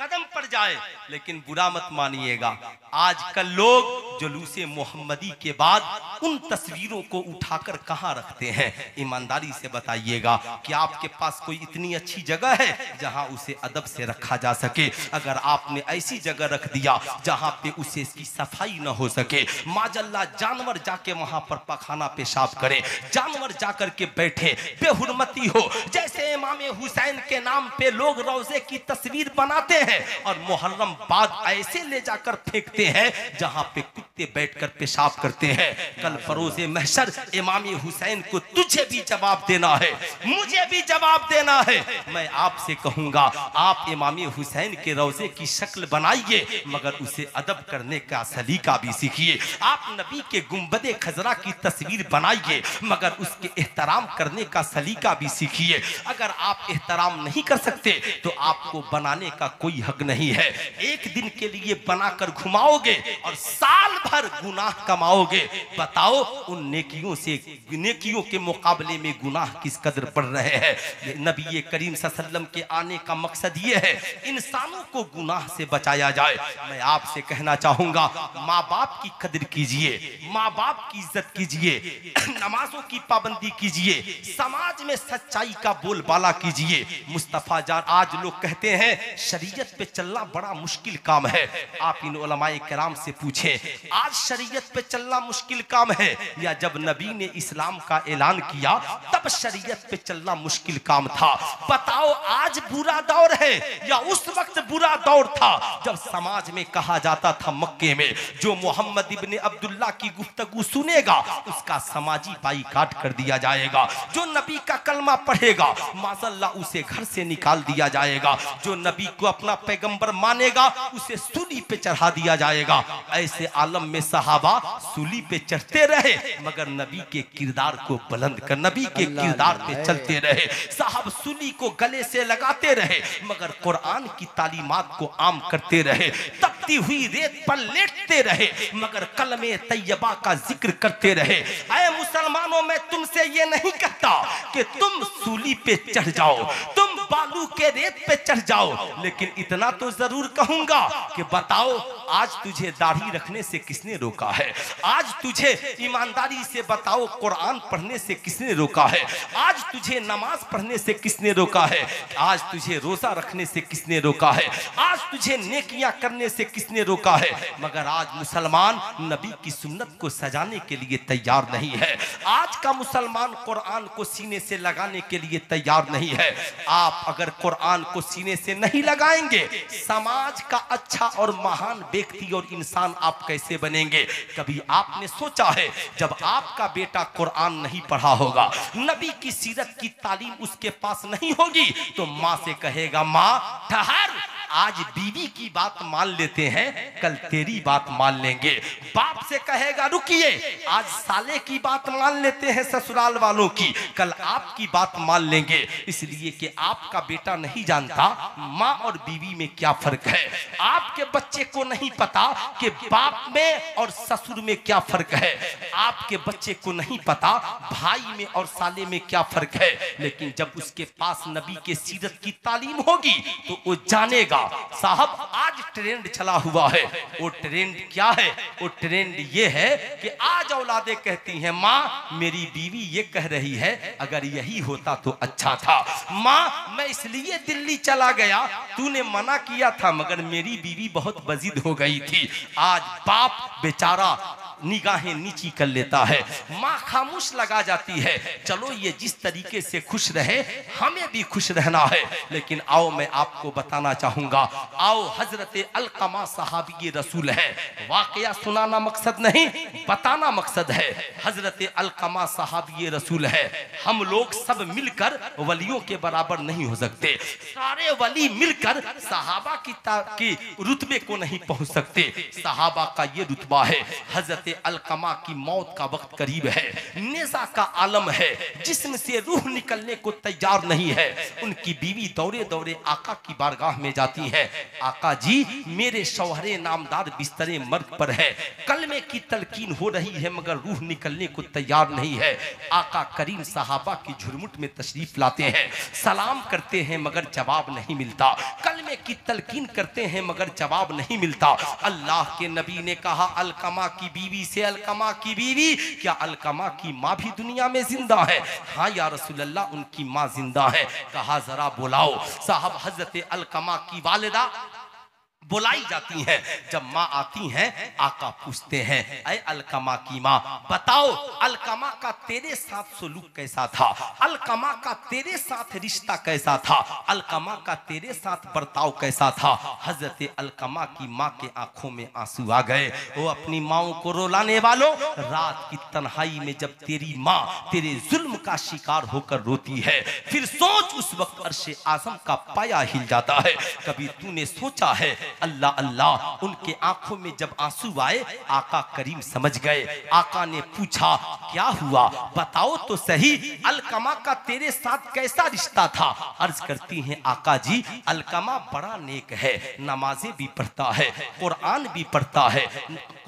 कदम पड़ जाए। लेकिन बुरा मत मानिएगा, आजकल लोग जुलूसे मोहम्मदी के बाद उन तस्वीरों को उठाकर कहां रखते हैं? ईमानदारी से बताइएगा कि आपके पास कोई इतनी अच्छी जगह है जहां उसे अदब से रखा जा सके? अगर आपने ऐसी जगह रख दिया जहां पे उसे इसकी सफाई न हो सके, माजल्ला जानवर जाके वहां पर पखाना पेशाब करे, जानवर जाकर के बैठे, बेहुरमती हो, जैसे इमाम हुसैन के नाम पे लोग रोजे की तस्वीर बनाते हैं और मुहर्रम बाद ऐसे ले जाकर फेंकते हैं जहां पे कुत्ते बैठकर पेशाब करते हैं। कल फरोज़े महशर इमाम हुसैन को तुझे भी जवाब देना है, मुझे भी जवाब देना है। मैं आपसे कहूंगा, आप इमाम हुसैन के रोज़े की शक्ल बनाइए, मगर उसे अदब करने का सलीका भी सीखिए। आप नबी के गुंबदे खजरा की तस्वीर बनाइए, मगर उसके एहतराम करने का सलीका भी सीखिए। अगर आप एहतराम नहीं कर सकते तो आपको बनाने का कोई हक नहीं है। एक दिन के लिए बनाकर घुमाओगे और साल भर गुनाह कमाओगे। बताओ उन नेकियों से, नेकियों के मुकाबले में गुनाह किस कदर बढ़ रहे हैं। नबी करीम सल्लल्लाहु अलैहि वसल्लम के आने का मकसद ये है इंसानों को गुनाह से बचाया जाए। मैं आपसे कहना चाहूंगा, माँ बाप की कदर कीजिए, माँ बाप की इज्जत कीजिए, नमाजों की पाबंदी कीजिए, समाज में सच्चाई का बोलबाला कीजिए। मुस्तफा जान, आज लोग कहते हैं शरीयत पे चलना बड़ा मुश्किल काम है। आप इन उलमाए किराम से पूछें, आज शरीयत पे चलना मुश्किल काम है या जब नबी ने इस्लाम का ऐलान किया तब शरीयत पे चलना मुश्किल काम था? बताओ, आज बुरा दौर है या उस वक्त बुरा दौर था जब समाज में कहा जाता था मक्के में जो मोहम्मद इब्ने अब्दुल्ला की गुफ्तगू सुनेगा उसका समाजी बाइकाट कर दिया जाएगा, जो नबी का कलमा पढ़ेगा माज़अल्लाह उसे घर से निकाल दिया जाएगा, जो नबी को अपना पैगंबर मानेगा उसे सूली पे चढ़ा दिया जाएगा। ऐसे आलम में सहाबा सूली पे चढ़ते रहे मगर नबी के किरदार को बुलंद कर, नबी के किरदार पे चलते रहे। साहब सूली को गले से लगाते रहे मगर कुरान की तालीमात को आम करते रहे। तपती हुई रेत पर लेटते रहे मगर कलमे तैयबा का जिक्र करते रहे। ऐ मुसलमानों, मैं तुमसे ये नहीं कहता कि तुम सूली पे चढ़ जाओ, तुम बालू के रेत पे चढ़ जाओ, लेकिन इतना तो जरूर कहूंगा कि बताओ, आज तुझे दाढ़ी रखने से किसने रोका है? आज तुझे ईमानदारी से बताओ कुरान पढ़ने से किसने रोका है? आज तुझे नमाज पढ़ने से किसने रोका है? आज तुझे रोजा रखने से किसने रोका है? आज तुझे नेकियां करने से किसने रोका है? मगर आज मुसलमान नबी की सुन्नत को सजाने के लिए तैयार नहीं है। आज का मुसलमान कुरान को सीने से लगाने के लिए तैयार नहीं है। आप अगर कुरान को सीने से नहीं लगाएंगे, समाज का अच्छा और महान व्यक्ति और इंसान आप कैसे बनेंगे? कभी आपने सोचा है जब आपका बेटा कुरान नहीं पढ़ा होगा, नबी की सीरत की तालीम उसके पास नहीं होगी, तो माँ से कहेगा, माँ ठहर, आज बीवी की बात मान लेते हैं, कल तेरी बात मान लेंगे। बाप से कहेगा, रुकिए, आज साले की बात मान लेते हैं ससुराल वालों की, कल आपकी बात मान लेंगे। इसलिए कि आपका बेटा नहीं जानता माँ और बीवी में क्या फर्क है। आपके बच्चे को नहीं पता कि बाप में और ससुर में क्या फर्क है। आपके बच्चे को नहीं पता भाई में और साले में क्या फर्क है। लेकिन जब उसके पास नबी के सीरत की तालीम होगी तो वो जानेगा। साहब, आज ट्रेंड चला हुआ है, वो ट्रेंड क्या है? वो ट्रेंड ये है कि आज औलादे कहती हैं, माँ मेरी बीवी ये कह रही है, अगर यही होता तो अच्छा था। माँ मैं इसलिए दिल्ली चला गया, तूने मना किया था मगर मेरी बीवी बहुत बजिद हो गई थी। आज बाप बेचारा निगाहें नीची कर लेता है, माँ खामोश लगा जाती है। चलो, ये जिस तरीके से खुश रहे हमें भी खुश रहना है। लेकिन आओ मैं आपको बताना चाहूंगा, आओ हजरत अलकमा सहाबी रसूल है। वाकया सुनाना मकसद नहीं, बताना मकसद है। हजरत अलकमा सहाबी रसूल है। हम लोग सब मिलकर वलियों के बराबर नहीं हो सकते। सारे वली मिलकर सहाबा की रुतबे को नहीं पहुंच सकते। सहाबा का ये रुतबा है। हजरत अलकमा की मौत का वक्त करीब है, नेज़ा का आलम है, जिस्म से रूह निकलने को तैयार नहीं है। उनकी बीवी दौरे दौरे आका की बारगाह में जाती है, आका जी मेरे शौहरे नामदार बिस्तरे मर्द पर है, कलमे की तलकीन हो रही है मगर रूह निकलने को तैयार नहीं है। आका करीम सहाबा की झुरमुट में तशरीफ लाते हैं, सलाम करते हैं मगर जवाब नहीं मिलता, कलमे की तलकीन करते हैं मगर जवाब नहीं मिलता। अल्लाह के नबी ने कहा, अलकमा की बीवी से, अलकमा की बीवी, क्या अलकमा की माँ भी दुनिया में जिंदा है? हाँ या रसूल अल्लाह, उनकी माँ जिंदा है। कहा जरा बुलाओ। साहब हजरत अलकमा की वालिदा बुलाई जाती हैं। जब माँ आती हैं, आका पूछते हैं, ऐ अलकमा की माँ, बताओ अलकमा का तेरे साथ सलूक कैसा था, अलकमा का तेरे साथ रिश्ता कैसा था, अलकमा का तेरे साथ बर्ताव कैसा था। हजरत अलकमा की माँ के आंखों में आंसू आ गए। वो अपनी माओ को रुलाने वालों, रात की तन्हाई में जब तेरी माँ तेरे जुल्म का शिकार होकर रोती है, फिर सोच उस वक्त अर्शे आजम का पाया हिल जाता है। कभी तूने सोचा है अल्लाह अल्लाह, उनके आंखों में जब आंसू आए, आका करीम समझ गए। आका ने पूछा, क्या हुआ, बताओ तो सही, अलकमा का तेरे साथ कैसा रिश्ता था। अर्ज करती हैं, आका जी अलकमा बड़ा नेक है, नमाजें भी पढ़ता है, कुरान भी पढ़ता है,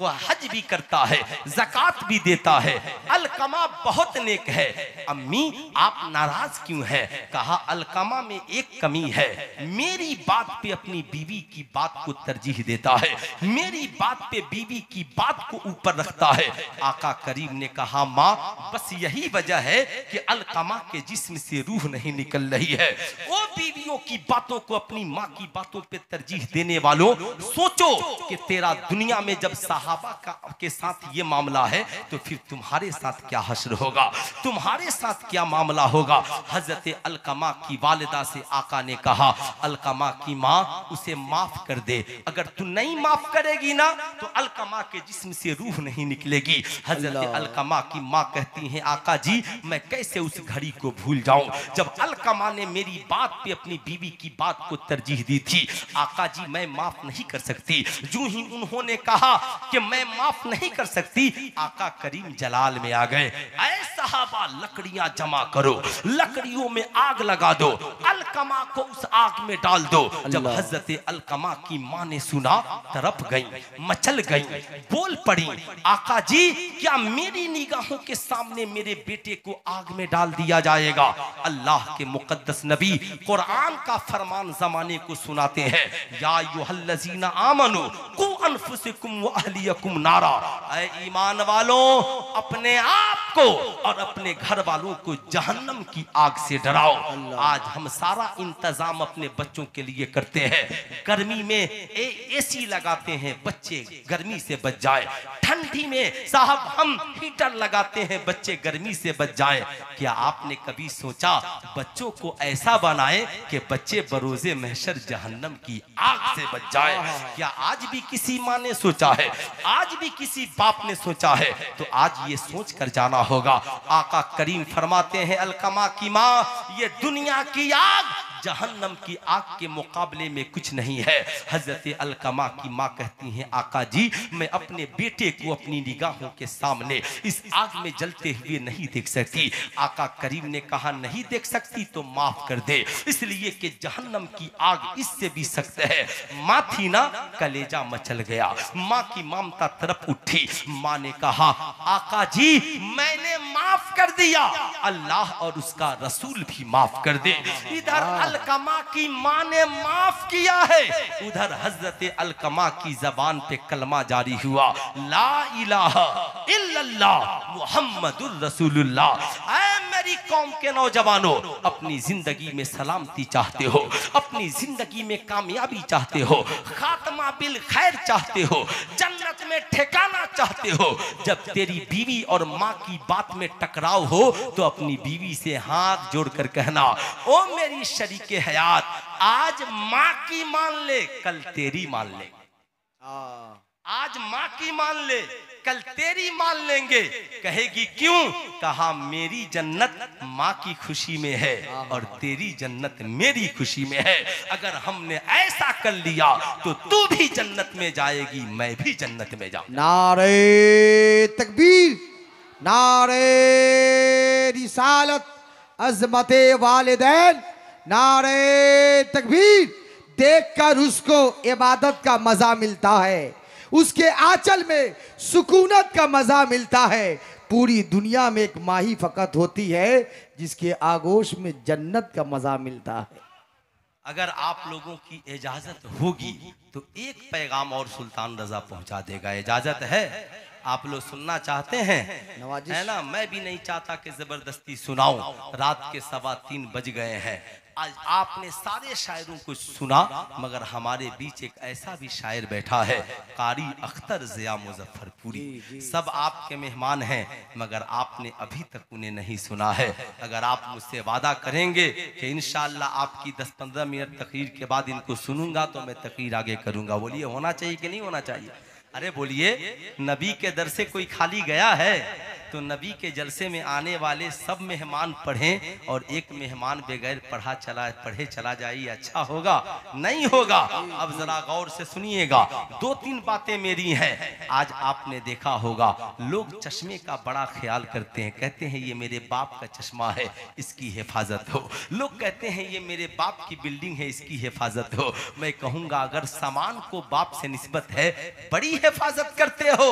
हज भी करता है, ज़कात भी देता है, अलकमा बहुत नेक है। अम्मी आप नाराज क्यों है। कहा, अलकमा में एक कमी है, मेरी बात पे अपनी बीवी की बात को तरजीह देता है, मेरी बात पे बीवी की बात को ऊपर रखता है। आका करीम ने कहा, माँ बस यही वजह है कि अलकमा के जिस्म से रूह नहीं निकल रही है। वो बीवियों की बातों को अपनी माँ की बातों पे तरजीह देने वालों, सोचो कि तेरा दुनिया में जब सहाबा के साथ ये मामला है, तो फिर तुम्हारे साथ क्या हश्र होगा, तुम्हारे साथ क्या मामला होगा। हजरत अलकमा की वालिदा से आका ने कहा, अलकमा की माँ उसे माफ कर दे, अगर तू नहीं माफ करेगी ना तो अलकमा के जिस्म से रूह नहीं निकलेगी। हजरत अलकमा की माँ कहती हैं, आका जी मैं कैसे उस घड़ी को भूल जाऊं जब अलकमा ने मेरी बात पे अपनी बीवी की बात को तरजीह दी थी। आका जी मैं माफ नहीं कर सकती। जो ही उन्होंने कहा कि मैं माफ नहीं कर सकती, आका करीम जलाल में आ गए। ऐ सहाबा लकड़ियां जमा करो, लकड़ियों में आग लगा दो, अलकमा को उस आग में डाल दो। जब हजरत अलकमा की माँ ने सुना, तरफ गई, मचल गई, बोल पड़ी, आका जी क्या मेरी निगाहों के सामने मेरे बेटे को आग में डाल दिया जाएगा। अल्लाह के मुकद्दस नबी कुरान का फरमान जमाने को सुनाते हैं, या अय्युहल्लज़ीना आमनू कू अनफुसकुम व अहलियकुम नारा। ऐ ईमान वालों, अपने आप को और अपने घर वालों को जहन्नम की आग से डराओ। आज हम सारा इंतजाम अपने बच्चों के लिए करते हैं, गर्मी में एसी लगाते हैं बच्चे गर्मी से बच जाए, ठंडी में साहब हम हीटर लगाते हैं बच्चे गर्मी से बच जाए। क्या आपने कभी सोचा बच्चों को ऐसा बनाए कि बच्चे बरोजे महशर जहन्नम की आग से बच जाए? क्या आज भी किसी माँ ने सोचा है, आज भी किसी बाप ने सोचा है? तो आज ये सोच कर जाना होगा। आका करीम फरमाते हैं, अलकमा की माँ ये दुनिया की आग जहन्नम की आग के मुकाबले में कुछ नहीं है। हजरत अलकमा की माँ कहती हैं, आका जी मैं अपने बेटे को अपनी निगाहों के सामने इस आग में जलते हुए नहीं देख सकती। आका करीम ने कहा, नहीं देख सकती तो माफ कर दे, इसलिए कि जहन्नम की आग इससे भी सख्त है। माँ थी ना, कलेजा मचल गया, माँ की ममता तरफ उठी। माँ ने कहा, आका जी मैंने माफ कर दिया, अल्लाह और उसका रसूल भी माफ कर दे। इधर अलकमा की माँ ने माफ किया है, उधर हजरत अलकमा की जबान पे कलमा जारी हुआ, ला इलाहा इल्लल्लाह मुहम्मदुर रसूलुल्लाह। ऐ मेरी कौम के नौजवानों, अपनी जिंदगी में सलामती चाहते हो, अपनी जिंदगी में कामयाबी चाहते हो, खात्मा बिल खैर चाहते हो, जन्नत में ठिकाना चाहते हो, जब तेरी बीवी और माँ की बात में टकराव हो तो अपनी बीवी से हाथ जोड़कर कहना, ओ मेरी शरीके हयात, आज माँ की मान ले, कल तेरी मान ले। आज माँ की मान ले, कल तेरी मान लेंगे। कहेगी क्यों? कहा, मेरी जन्नत माँ की खुशी में है और तेरी जन्नत मेरी खुशी में है। अगर हमने ऐसा कर लिया तो तू भी जन्नत में जाएगी, मैं भी जन्नत में जाऊंगा। नारे तकबीर, नारे रिसालत, अज़मते वालिदैन, नारे तकबीर। देखकर उसको इबादत का मजा मिलता है, उसके आंचल में सुकूनत का मजा मिलता है। पूरी दुनिया में एक माँ ही फकत होती है जिसके आगोश में जन्नत का मजा मिलता है। अगर आप लोगों की इजाजत होगी तो एक पैगाम और सुल्तान रजा पहुंचा देगा। इजाजत है? आप लोग सुनना चाहते हैं? नवाजिश। है ना? मैं भी नहीं चाहता कि जबरदस्ती सुनाऊं। रात के 3:15 बज गए हैं। आज आपने सारे शायरों को सुना, मगर हमारे बीच एक ऐसा भी शायर बैठा है, कारी अख्तर ज़िया मुजफ्फरपुरी। सब आपके मेहमान हैं, मगर आपने अभी तक उन्हें नहीं सुना है। अगर आप मुझसे वादा करेंगे कि इंशाअल्लाह आपकी 10-15 मिनट तकरीर के बाद इनको सुनूंगा तो मैं तकरीर आगे करूंगा। बोलिए होना चाहिए कि नहीं होना चाहिए? अरे बोलिए, नबी के दर से कोई खाली गया है? तो नबी के जलसे में आने वाले सब मेहमान पढ़ें और एक मेहमान बगैर पढ़े चला जाए, अच्छा होगा? नहीं होगा। अब जरा गौर से सुनिएगा, 2-3 बातें मेरी हैं। आज आपने देखा होगा लोग चश्मे का बड़ा ख्याल करते हैं, कहते हैं ये मेरे बाप का चश्मा है, इसकी हिफाजत हो। लोग कहते हैं ये मेरे बाप की बिल्डिंग है, इसकी हिफाजत हो। मैं कहूँगा अगर सामान को बाप से निस्बत है, बड़ी हिफाजत करते हो,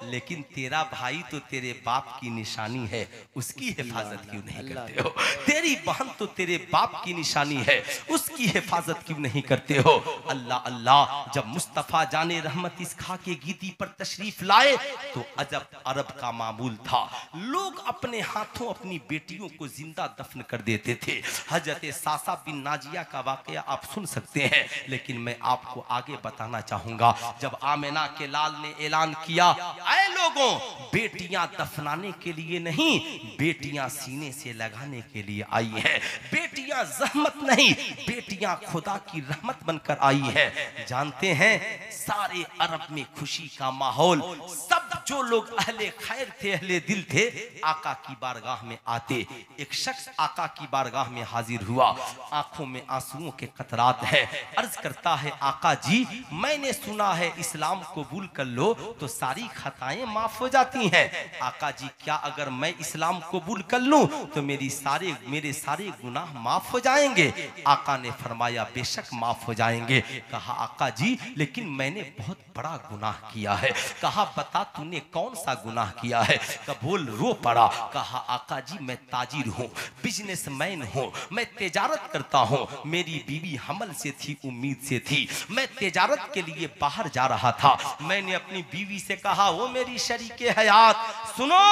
लेकिन तेरा भाई तो तेरे बाप की निशानी है, उसकी हिफाजत क्यों नहीं करते हो? तेरी बहन तो तेरे बाप की निशानी है, उसकी हिफाजत क्यों नहीं करते हो? अल्लाह अल्लाह, जब मुस्तफा जाने रहमत इस खाके गीती पर तशरीफ लाए तो अजब अरब का मामूल था। लोग अपने हाथों अपनी बेटियों को जिंदा दफन कर देते थे। हजरत सासा बिन नाजिया का वाकया आप सुन सकते हैं, लेकिन मैं आपको आगे बताना चाहूंगा। जब आमिना के लाल ने ऐलान किया, ऐ लोगों, बेटियां दफनाने के लिए नहीं, बेटियां सीने से लगाने के लिए आई हैं। बेटियां जहमत नहीं, बेटियां खुदा की रहमत बनकर आई है। जानते हैं, सारे अरब में खुशी का माहौल, सब जो लोग अहले खैर थे, अहले दिल थे, आका की बारगाह में आते। एक शख्स आका की बारगाह में हाजिर हुआ, आंखों में आंसुओं के कतरात है। अर्ज करता है, आका जी, मैंने सुना है इस्लाम कबूल कर लो तो सारी खताएं माफ हो जाती हैं। आका जी, क्या अगर मैं इस्लाम कबूल कर लूं तो मेरे सारे गुनाह माफ हो जाएंगे? आका ने फरमाया, बेशक माफ हो जाएंगे। कहा, आका जी, लेकिन मैंने बहुत बड़ा गुनाह किया है। कहा, बता तूने कौन सा गुनाह किया है? कबूल रो पड़ा। कहा, आका जी, मैं ताजिर हूँ, बिजनेसमैन हूँ, मैं तिजारत करता हूँ। मेरी बीवी हमल से थी, उम्मीद से थी, मैं तिजारत के लिए बाहर जा रहा था। मैंने अपनी बीवी से कहा, वो मेरी शरीके हयात, सुनो,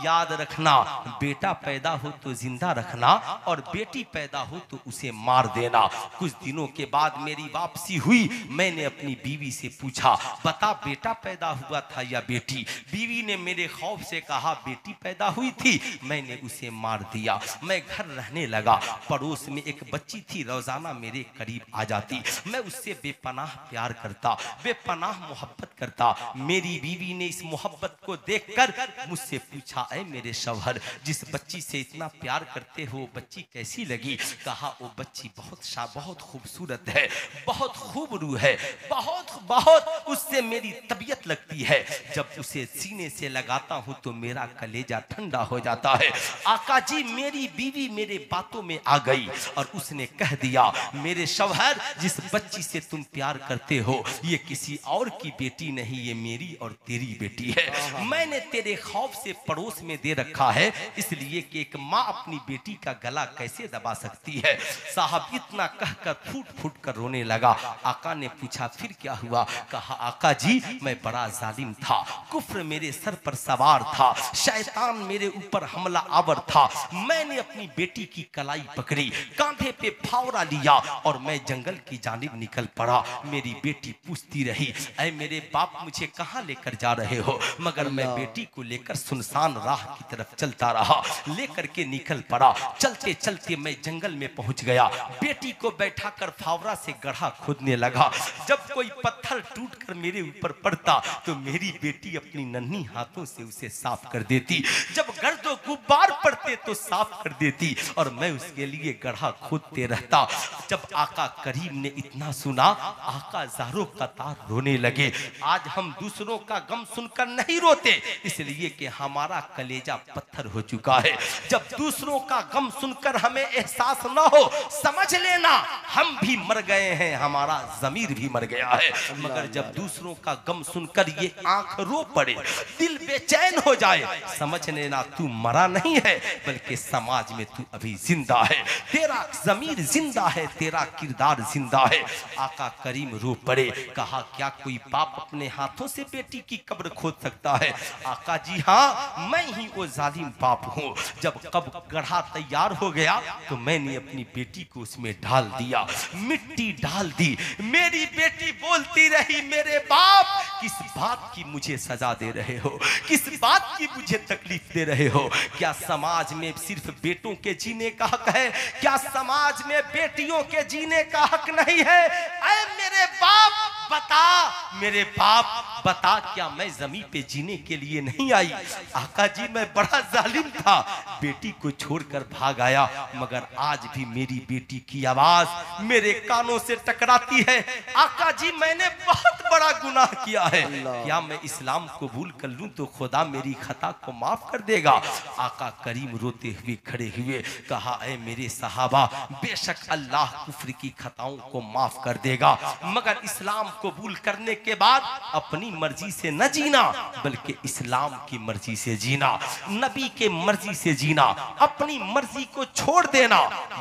याद रखना, बेटा पैदा हो तो जिंदा रखना और बेटी पैदा हो तो उसे मार देना। कुछ दिनों के बाद मेरी वापसी हुई। मैंने अपनी बीवी से पूछा, बता बेटा पैदा हुआ था या बेटी? बीवी ने मेरे खौफ से कहा, बेटी पैदा हुई थी, मैंने उसे मार दिया। मैं घर रहने लगा। पड़ोस में एक बच्ची थी, रोजाना मेरे करीब आ जाती। मैं उससे बेपनाह प्यार करता, बेपनाह मोहब्बत करता। मेरी बीवी ने इस मोहब्बत को देखकर मुझसे पूछा, ऐ मेरे शौहर, जिस बच्ची से इतना प्यार करते हो, बच्ची कैसी लगी? कहा, वो बच्ची बहुत खूबसूरत है, बहुत खूबरू है, बहुत उससे मेरी तबीयत लगती है। जब उसे सीने से लगाता हूं तो मेरा कलेजा ठंडा हो जाता है। आका जी, मेरी बीवी मेरे बातों में आ गई और उसने कह दिया, मेरे शौहर, जिस बच्ची से तुम प्यार करते हो, ये किसी और की बेटी नहीं, ये मेरी और तेरी बेटी है। मैंने तेरे खौफ से पड़ोस में दे रखा है, इसलिए कि एक माँ अपनी बेटी का गला कैसे दबा सकती है? साहब इतना कहकर फूट कर रोने लगा। आका ने पूछा, फिर क्या हुआ? कहा, आका जी, मैं बड़ा जालिम था, कुफ्र मेरे सर पर सवार था, शैतान मेरे ऊपर हमला आवर था। मैंने अपनी बेटी की कलाई पकड़ी, कांधे पे फावरा लिया और मैं जंगल की जानिब निकल पड़ा। मेरी बेटी पूछती रही, ऐ मेरे बाप, मुझे कहाँ लेकर जा रहे हो? मगर मैं बेटी को लेकर सुनसान राह की तरफ चलता रहा, लेकर के निकल पड़ा। चलते चलते मैं जंगल में पहुंच गया। बेटी को बैठाकर फावरा से गड्ढा खोदने लगा। जब कोई पत्थर टूटकर मेरे ऊपर पड़ता तो मेरी बेटी अपनी नन्ही हाथों से उसे साफ कर देती। जब गर्दो गुब्बार पड़ते तो साफ कर देती और मैं उसके लिए गड्ढा खोदते रहता। जब आका करीम ने इतना सुना, आका ज़ारो कतार रोने लगे। आज हम दूसरों का गम सुनकर नहीं रोते, इसलिए कि हमारा कलेजा पत्थर हो चुका है। जब दूसरों का गम सुनकर हमें एहसास ना हो, समझ लेना हम भी मर गए हैं, हमारा ज़मीर भी मर गया है। मगर जब दूसरों का गम सुनकर ये आंख रो पड़े, दिल बेचैन हो जाए, समझ लेना तू मरा नहीं है, बल्कि समाज में तू अभी जिंदा है। तेरा ज़मीर जिंदा है, तेरा किरदार जिंदा है। आका करीम रो पड़े, कहा क्या कोई बाप अपने हाथों से बेटी की कब्र खोद सकता है? आका जी हाँ, मैं ही वो जालिम बाप हूँ। जब कब्र गढ़ा तैयार हो गया तो मैंने अपनी बेटी को उसमें डाल दिया, मिट्टी डाल दी। मेरी बेटी बोलती रही, मेरे बाप किस बात की मुझे सजा दे रहे हो, किस बात की मुझे तकलीफ दे रहे हो? क्या समाज में सिर्फ बेटों के जीने का हक है? क्या समाज में बेटियों के जीने का हक नहीं है? ऐ मेरे बाप बता, मेरे बाप बता, क्या मैं जमीन पे जीने के लिए नहीं आई? आका जी मैं बड़ा जालिम था, बेटी को छोड़कर भाग आया, मगर आज भी मेरी बेटी की आवाज मेरे कानों से टकराती है। आका जी मैंने बहुत बड़ा गुनाह किया है, क्या मैं इस्लाम कबूल कर लूं तो खुदा मेरी खता को माफ कर देगा? आका करीम रोते हुए खड़े हुए, कहा ऐ मेरे सहाबा, बेशक अल्लाह कुफ्र की खताओं को माफ कर देगा, मगर इस्लाम कबूल करने के बाद अपनी मर्जी से न जीना, बल्कि इस्लाम की मर्जी से जीना, नबी के मर्जी से जीना, अपनी मर्जी को छोड़ देना।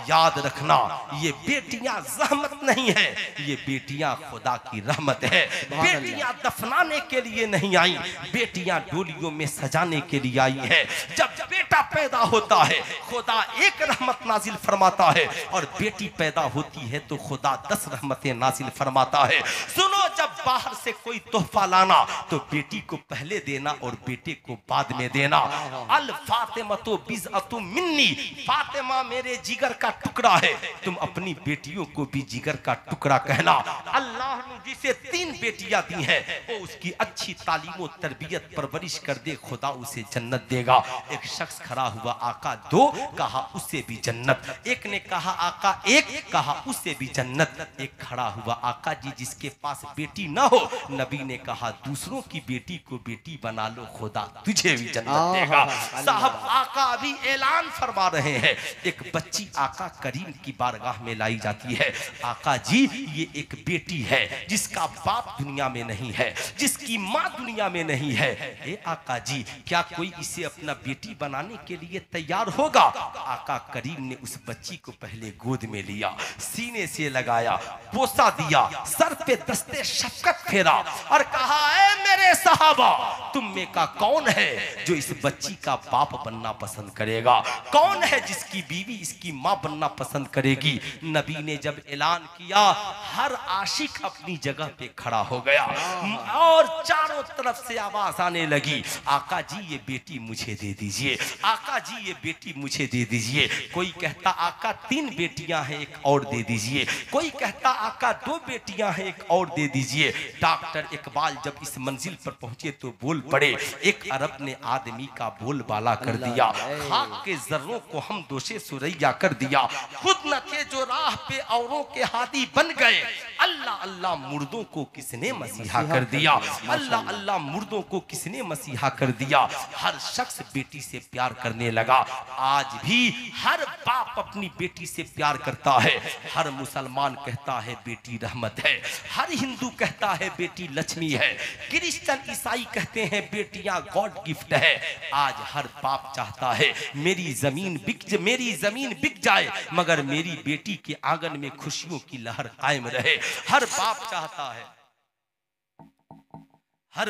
याद रखना, ये बेटियां जहमत नहीं है, ये बेटियां खुदा की रहमत है। बेटियां दफनाने के लिए नहीं आई, बेटियां डोलियों में सजाने के लिए आई है। जब बेटा पैदा होता है खुदा एक रहमत नाजिल फरमाता है, और बेटी पैदा होती है तो खुदा 10 रहमतें नाजिल फरमाता है। सुनो, जब बाहर से कोई तोहफा लाना तो बेटी को पहले देना और बेटे को बाद में देना। अल फातिमा तो बिज़अतु मिन्नी, फातिमा मेरे जिगर का टुकड़ा है, तुम अपनी बेटियों को भी जिगर का टुकड़ा कहना। अल्लाह ने जिसे 3 बेटियां दी हैं, वो उसकी अच्छी तालीम और तरबियत परवरिश कर दे, खुदा उसे जन्नत देगा। एक शख्स खड़ा हुआ, आका 2, कहा उससे भी जन्नत। एक ने कहा आका 1, कहा उससे भी जन्नत। एक खड़ा हुआ, आका जी जिसके पास बेटी ना हो, नबी ने कहा दूसरों की बेटी को बेटी बना लो, खुदा तुझे भी जन्नत देगा। साहब आका अभी ऐलान फरमा रहे हैं, एक बच्ची आका करीम की बारगाह में लाई जाती है। आका जी ये एक बेटी है जिसका बाप दुनिया में नहीं है, जिसकी माँ दुनिया में नहीं है। ए आका जी, क्या कोई इसे अपना बेटी बनाने के लिए तैयार होगा? आका करीम ने उस बच्ची को पहले गोद में लिया, सीने से लगाया, पोसा दिया, सर पे दस्ते शफकत फेरा और कहा ऐ मेरे सहाबा, तुम में का कौन है जो इस बच्ची का बाप बनना पसंद करेगा? कौन है जिसकी बीवी इसकी माँ बनना पसंद करेगी? नबी ने जब ऐलान किया, हर आशिक अपनी जगह पे खड़ा हो गया और चारों तरफ से आवाज आने लगी, आका जी ये बेटी मुझे दे दीजिए, आका जी ये बेटी मुझे दे दीजिए। कोई कहता आका 3 बेटियां हैं, एक और दे दीजिए। कोई कहता आका 2 बेटियां हैं, एक और दे दीजिए। डॉक्टर इकबाल जब इस मंजिल पर पहुंचे तो बोल पड़े, एक अरब ने आदमी का बोलबाला कर दिया, खाक के जर्रों को हम दोषे सुरैया कर दिया, खुद न थे जो राह पे औरों के हादी बन गए। अल्लाह अल्लाह मुर्दों को किसने मसीहा कर दिया? अल्लाह अल्लाह मुर्दों को किसने मसीहा कर दिया? हर शख्स बेटी से प्यार करने लगा। आज भी हर बाप अपनी बेटी से प्यार करता है। हर मुसलमान कहता है बेटी रहमत है, हर हिंदू कहता है बेटी लक्ष्मी है, क्रिश्चियन ईसाई कहते हैं बेटियां गॉड गिफ्ट है। आज हर बाप चाहता है मेरी जमीन बिक जाए, मगर मेरी बेटी के आंगन में खुशियों की लहर कायम रहे। हर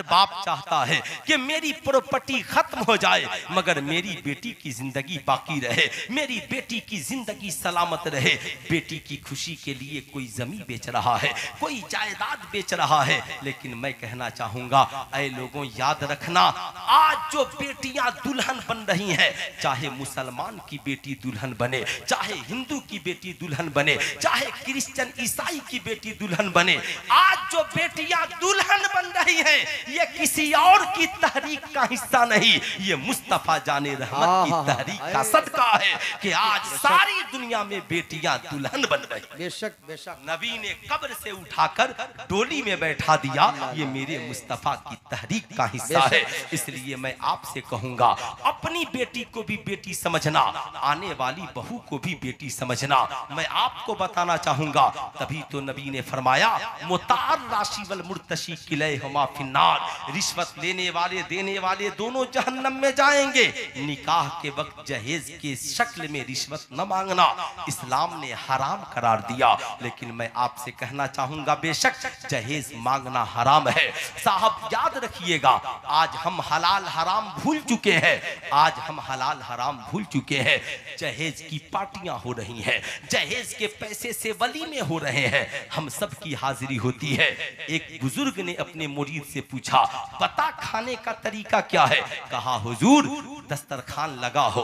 बाप चाहता है कि मेरी प्रॉपर्टी खत्म हो जाए, मगर मेरी बेटी की जिंदगी बाकी रहे, मेरी बेटी की जिंदगी सलामत रहे। बेटी की खुशी के लिए कोई जमीन बेच रहा है, कोई जायदाद बेच रहा है, लेकिन मैं कहना चाहूंगा ऐ लोगों याद रखना, आज जो बेटियां दुल्हन बन रही हैं, चाहे मुसलमान की बेटी दुल्हन बने, चाहे हिंदू की बेटी दुल्हन बने, चाहे क्रिश्चियन ईसाई की बेटी दुल्हन बने, आज जो बेटियां दुल्हन बन रही हैं ये किसी और की तहरीक का हिस्सा नहीं, ये मुस्तफा जाने रहमत की तहरीक का सदका है कि आज सारी दुनिया में बेटियां दुल्हन बन रही। बेशक बेशक। नबी ने कब्र से उठाकर डोली में बैठा दिया, ये मेरे मुस्तफा की तहरीक का हिस्सा है। इसलिए मैं आपसे कहूंगा अपनी बेटी को भी बेटी समझना, आने वाली बहू को भी बेटी समझना। मैं आपको बताना चाहूंगा, तभी तो नबी ने फरमाया मुतार राशि वल मुर्तशी किले हमा फिन्नार, बाद रिश्वत लेने वाले देने वाले दोनों जहन्नम में जाएंगे। निकाह के वक्त जहेज के शक्ल में रिश्वत न मांगना इस्लाम ने हराम करार दिया। लेकिन मैं आपसे कहना चाहूंगा, बेशक जहेज मांगना हराम है। साहब याद रखिएगा, आज हम हलाल हराम भूल चुके हैं। आज हम हलाल हराम भूल चुके हैं। जहेज की पार्टियां हो रही हैं, जहेज के पैसे से वलीमे हो रहे हैं, हम सब की हाजिरी होती है। एक बुजुर्ग ने अपने मुरीद से पूछा, पता खाने का तरीका क्या है? कहा, हुजूर दस्तरखान लगा हो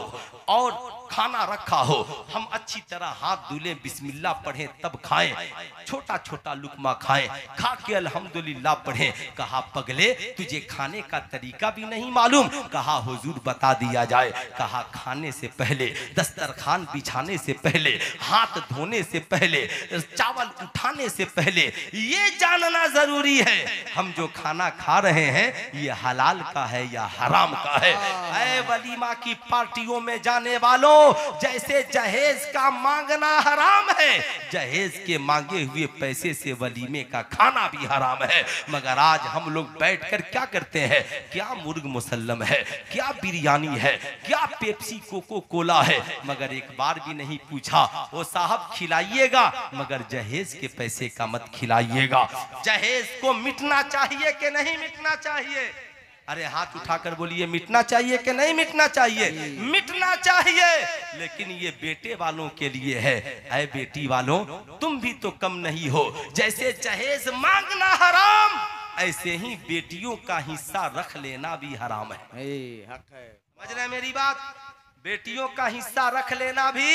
और खाना रखा हो, हम अच्छी तरह हाथ धुले, बिस्मिल्लाह पढ़ें तब खाएं, छोटा छोटा लुकमा खाएं, खा के अल्हम्दुलिल्लाह पढ़ें। कहा, पगले तुझे खाने का तरीका भी नहीं मालूम? कहा, हुजूर बता दिया जाए। कहा, खाने से पहले, दस्तरखान बिछाने से पहले, हाथ धोने से पहले, चावल उठाने से पहले ये जानना जरूरी है हम जो खाना खा रहे हैं ये हलाल का है या हराम का है। ऐ वलीमा की पार्टियों में जाने वालों, जैसे जहेज का मांगना हराम है, जहेज के मांगे हुए पैसे से वलीमे का खाना भी हराम है। मगर आज हम लोग बैठकर क्या करते हैं? क्या मुर्ग मुसल्लम है, क्या बिरयानी है, क्या पेप्सी कोको कोला है, मगर एक बार भी नहीं पूछा, वो साहब खिलाइएगा मगर जहेज के पैसे का मत खिलाइएगा। जहेज को मिटना चाहिए कि नहीं मिटना चाहिए? अरे हाथ उठाकर बोलिए, मिटना चाहिए कि नहीं मिटना चाहिए? मिटना चाहिए। लेकिन ये बेटे वालों के लिए है। ऐ बेटी वालों, तुम भी तो कम नहीं हो। जैसे जहेज मांगना हराम, ऐसे ही बेटियों का हिस्सा रख लेना भी हराम है। हक है। समझ रहे हैं मेरी बात? बेटियों का हिस्सा रख लेना भी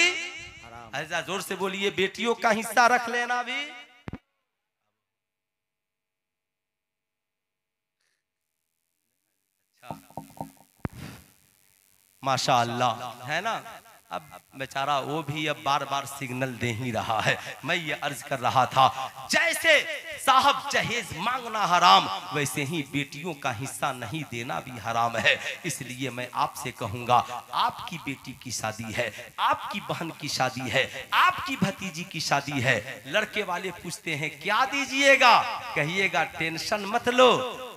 ऐसा जोर से बोलिए, बेटियों का हिस्सा रख लेना भी। माशाअल्लाह, है ना? अब बेचारा वो भी अब बार बार सिग्नल दे ही रहा है। मैं ये अर्ज कर रहा था, जैसे साहब जहेज मांगना हराम, वैसे ही बेटियों का हिस्सा नहीं देना भी हराम है। इसलिए मैं आपसे कहूंगा, आपकी बेटी की शादी है, आपकी बहन की शादी है, आपकी भतीजी की शादी है, लड़के वाले पूछते हैं क्या दीजिएगा? कहिएगा टेंशन मत लो,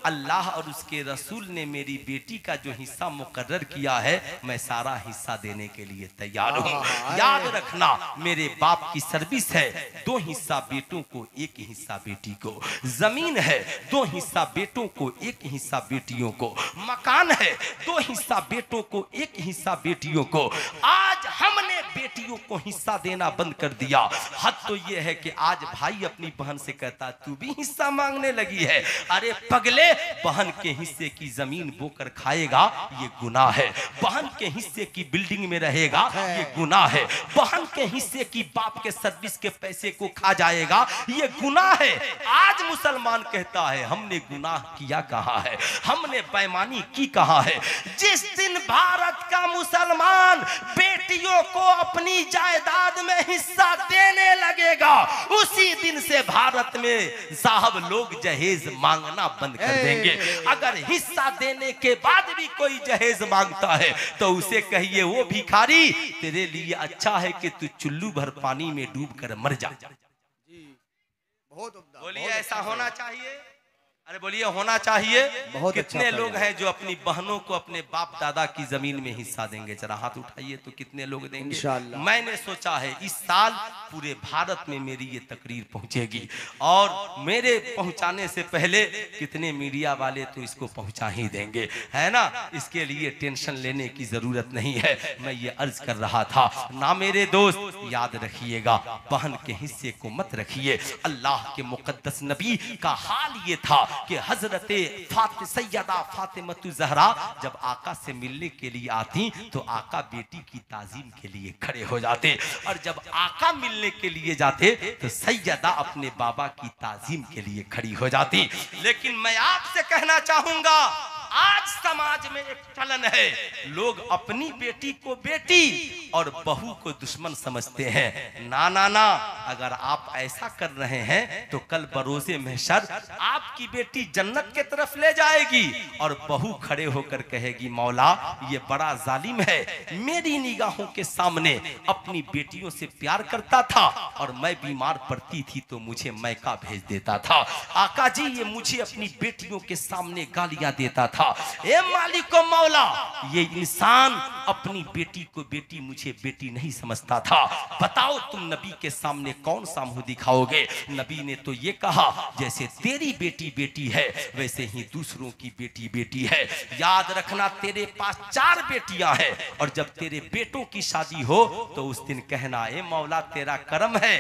अल्लाह और उसके रसूल ने मेरी बेटी का जो हिस्सा मुकर्रर किया है, मैं सारा हिस्सा देने के लिए तैयार हूँ। याद रखना, मेरे बाप की सर्विस है, 2 हिस्सा बेटों को 1 हिस्सा बेटी को, जमीन है 2 हिस्सा बेटों को 1 हिस्सा बेटियों को, मकान है 2 हिस्सा बेटों को 1 हिस्सा बेटियों को। आज हमने बेटियों को हिस्सा देना बंद कर दिया। हद तो यह है कि आज भाई अपनी बहन से कहता तू भी हिस्सा मांगने लगी है। अरे पगले, बहन के हिस्से की जमीन बोकर खाएगा ये गुनाह है, बहन के हिस्से की बिल्डिंग में रहेगा ये गुनाह है, बहन के हिस्से की बाप के सर्विस के पैसे को खा जाएगा ये गुनाह है। आज मुसलमान कहता है हमने गुनाह किया कहाँ है, हमने बेईमानी की कहाँ है? जिस दिन भारत का मुसलमान बेटियों को अपनी जायदाद में हिस्सा देने लगेगा, उसी दिन से भारत में साहब लोग जहेज मांगना बंद कर देंगे। अगर हिस्सा देने के बाद भी कोई जहेज मांगता है तो उसे कहिए, वो भिखारी तेरे लिए अच्छा है कि तू चुल्लू भर पानी में डूब कर मर जा। बोलिए ऐसा होना चाहिए? अरे बोलिए होना चाहिए। कितने अच्छा लोग हैं जो अपनी बहनों को अपने बाप दादा की जमीन में हिस्सा देंगे? जरा हाथ उठाइए तो कितने लोग देंगे? इंशाअल्लाह। मैंने सोचा है इस साल पूरे भारत में मेरी ये तकरीर पहुंचेगी, और मेरे पहुंचाने से पहले कितने मीडिया वाले तो इसको पहुंचा ही देंगे, है ना? इसके लिए टेंशन लेने की जरूरत नहीं है। मैं ये अर्ज कर रहा था ना मेरे दोस्त, याद रखिएगा, बहन के हिस्से को मत रखिए। अल्लाह के मुकद्दस नबी का हाल ये था कि हजरते सैयदा फातिमतु ज़हरा जब आका से मिलने के लिए आती तो आका बेटी की ताजीम के लिए खड़े हो जाते, और जब आका मिलने के लिए जाते तो सैयदा अपने बाबा की ताजीम के लिए खड़ी हो जाती। लेकिन मैं आपसे कहना चाहूंगा, आज समाज में एक चलन है, लोग अपनी बेटी को बेटी और बहू को दुश्मन समझते हैं। ना ना ना, अगर आप ऐसा कर रहे हैं तो कल बरोज़े महशर आपकी बेटी जन्नत के तरफ ले जाएगी और बहू खड़े होकर कहेगी मौला ये बड़ा जालिम है, मेरी निगाहों के सामने अपनी बेटियों से प्यार करता था और मैं बीमार पड़ती थी तो मुझे मैका भेज देता था। आका जी ये मुझे अपनी बेटियों के सामने गालियां देता था। ए मालिक मौला, ये इंसान अपनी बेटी को बेटी, मुझे बेटी नहीं समझता था। बताओ तुम नबी के सामने कौन सा मुंह दिखाओगे? नबी ने तो ये कहा जैसे तेरी बेटी बेटी है वैसे ही दूसरों की बेटी बेटी है। याद रखना तेरे पास 4 बेटियां हैं और जब तेरे बेटों की शादी हो तो उस दिन कहना ए मौला तेरा करम है,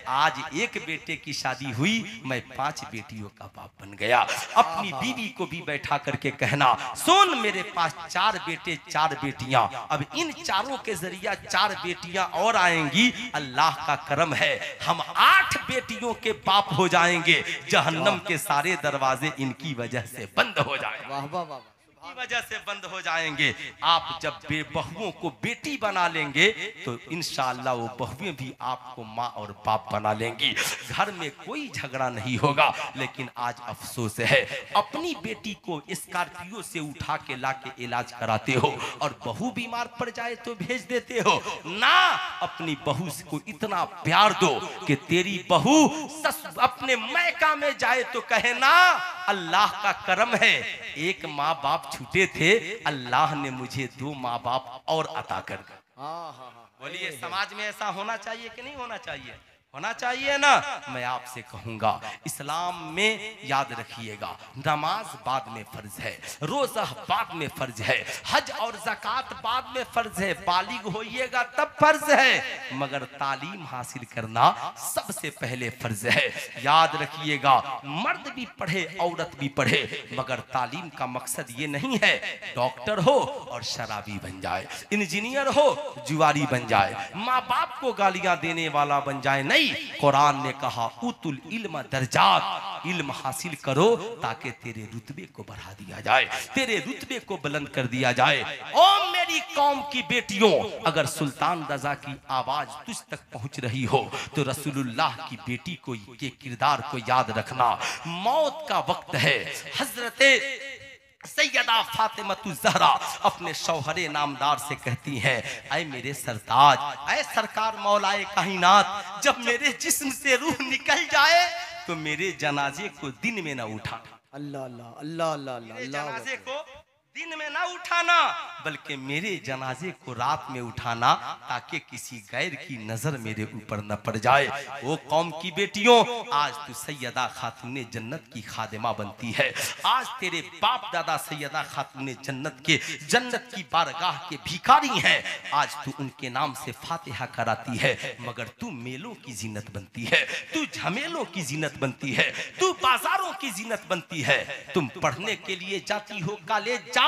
आज एक बेटे की शादी हुई मैं 5 बेटियों का बाप बन गया। अपनी बीवी को भी बैठा करके कहना सुन मेरे पास 4 बेटे 4 बेटियां, अब इन चारों के जरिया 4 बेटियां और आएंगी, अल्लाह का करम है हम 8 बेटियों के बाप हो जाएंगे। जहन्नम के सारे दरवाजे इनकी वजह से बंद हो जाएंगे। वाह वाह वाह, की वजह से बंद हो जाएंगे। आप जब बहुओं को बेटी बना लेंगे तो इंशाअल्लाह वो बहुएं भी आपको माँ और बाप बना लेंगी। घर में कोई झगड़ा नहीं होगा। लेकिन आज अफसोस है अपनी बेटी को स्कॉर्पियो से उठा के ला के इलाज कराते हो और बहू बीमार पड़ जाए तो भेज देते हो ना। अपनी बहू को इतना प्यार दो कि तेरी बहू अपने मैका में जाए तो कहे ना अल्लाह का करम है, एक माँ बाप छूटे थे, अल्लाह ने मुझे 2 माँ बाप और अता कर। बोलिए समाज में ऐसा होना चाहिए कि नहीं होना चाहिए? होना चाहिए ना। मैं आपसे कहूंगा इस्लाम में याद रखिएगा नमाज बाद में फर्ज है, रोजा बाद में फर्ज है, हज और ज़कात बाद में फर्ज है, बालिग होइएगा तब फर्ज है, मगर तालीम हासिल करना सबसे पहले फर्ज है। याद रखिएगा मर्द भी पढ़े औरत भी पढ़े, मगर तालीम का मकसद ये नहीं है डॉक्टर हो और शराबी बन जाए, इंजीनियर हो जुआरी बन जाए, माँ बाप को गालियां देने वाला बन जाए। नहीं, कुरान ने कहा उतुल इल्म दर्जात, इल्म हासिल करो ताकि तेरे रुतबे को बढ़ा दिया जाए, तेरे रुतबे को बुलंद कर दिया जाए। ओ मेरी कौम की बेटियों, अगर सुल्तान रजा की आवाज तुझ तक पहुंच रही हो तो रसूलुल्लाह की बेटी को के किरदार को याद रखना। मौत का वक्त है। हजरते सैयदा फातिमतु ज़हरा अपने शौहरे नामदार से कहती हैं ऐ मेरे सरताज, ऐ सरकार मौलाए काहिनात, जब मेरे जिस्म से रूह निकल जाए तो मेरे जनाजे को दिन में ना उठा। अल्लाह अल्लाह अल्लाह अल्लाह अल्लाह, जनाजे को दिन में ना उठाना बल्कि मेरे जनाजे को रात में उठाना ताकि किसी गैर की नजर मेरे ऊपर न पड़ जाए। वो कौम की बेटियों, आज तू सैयदा खातूने जन्नत की खादिमा बनती है। आज तेरे बाप दादा सैयदा खातूने जन्नत की बारगाह के भिखारी हैं। आज तू उनके नाम से फातिहा कराती है, मगर तू मेलों की जीनत बनती है, तू झमेलों की जीनत बनती है, तू बाजारों की जीनत बनती है। तुम पढ़ने के लिए जाती हो कॉलेज, जाओ,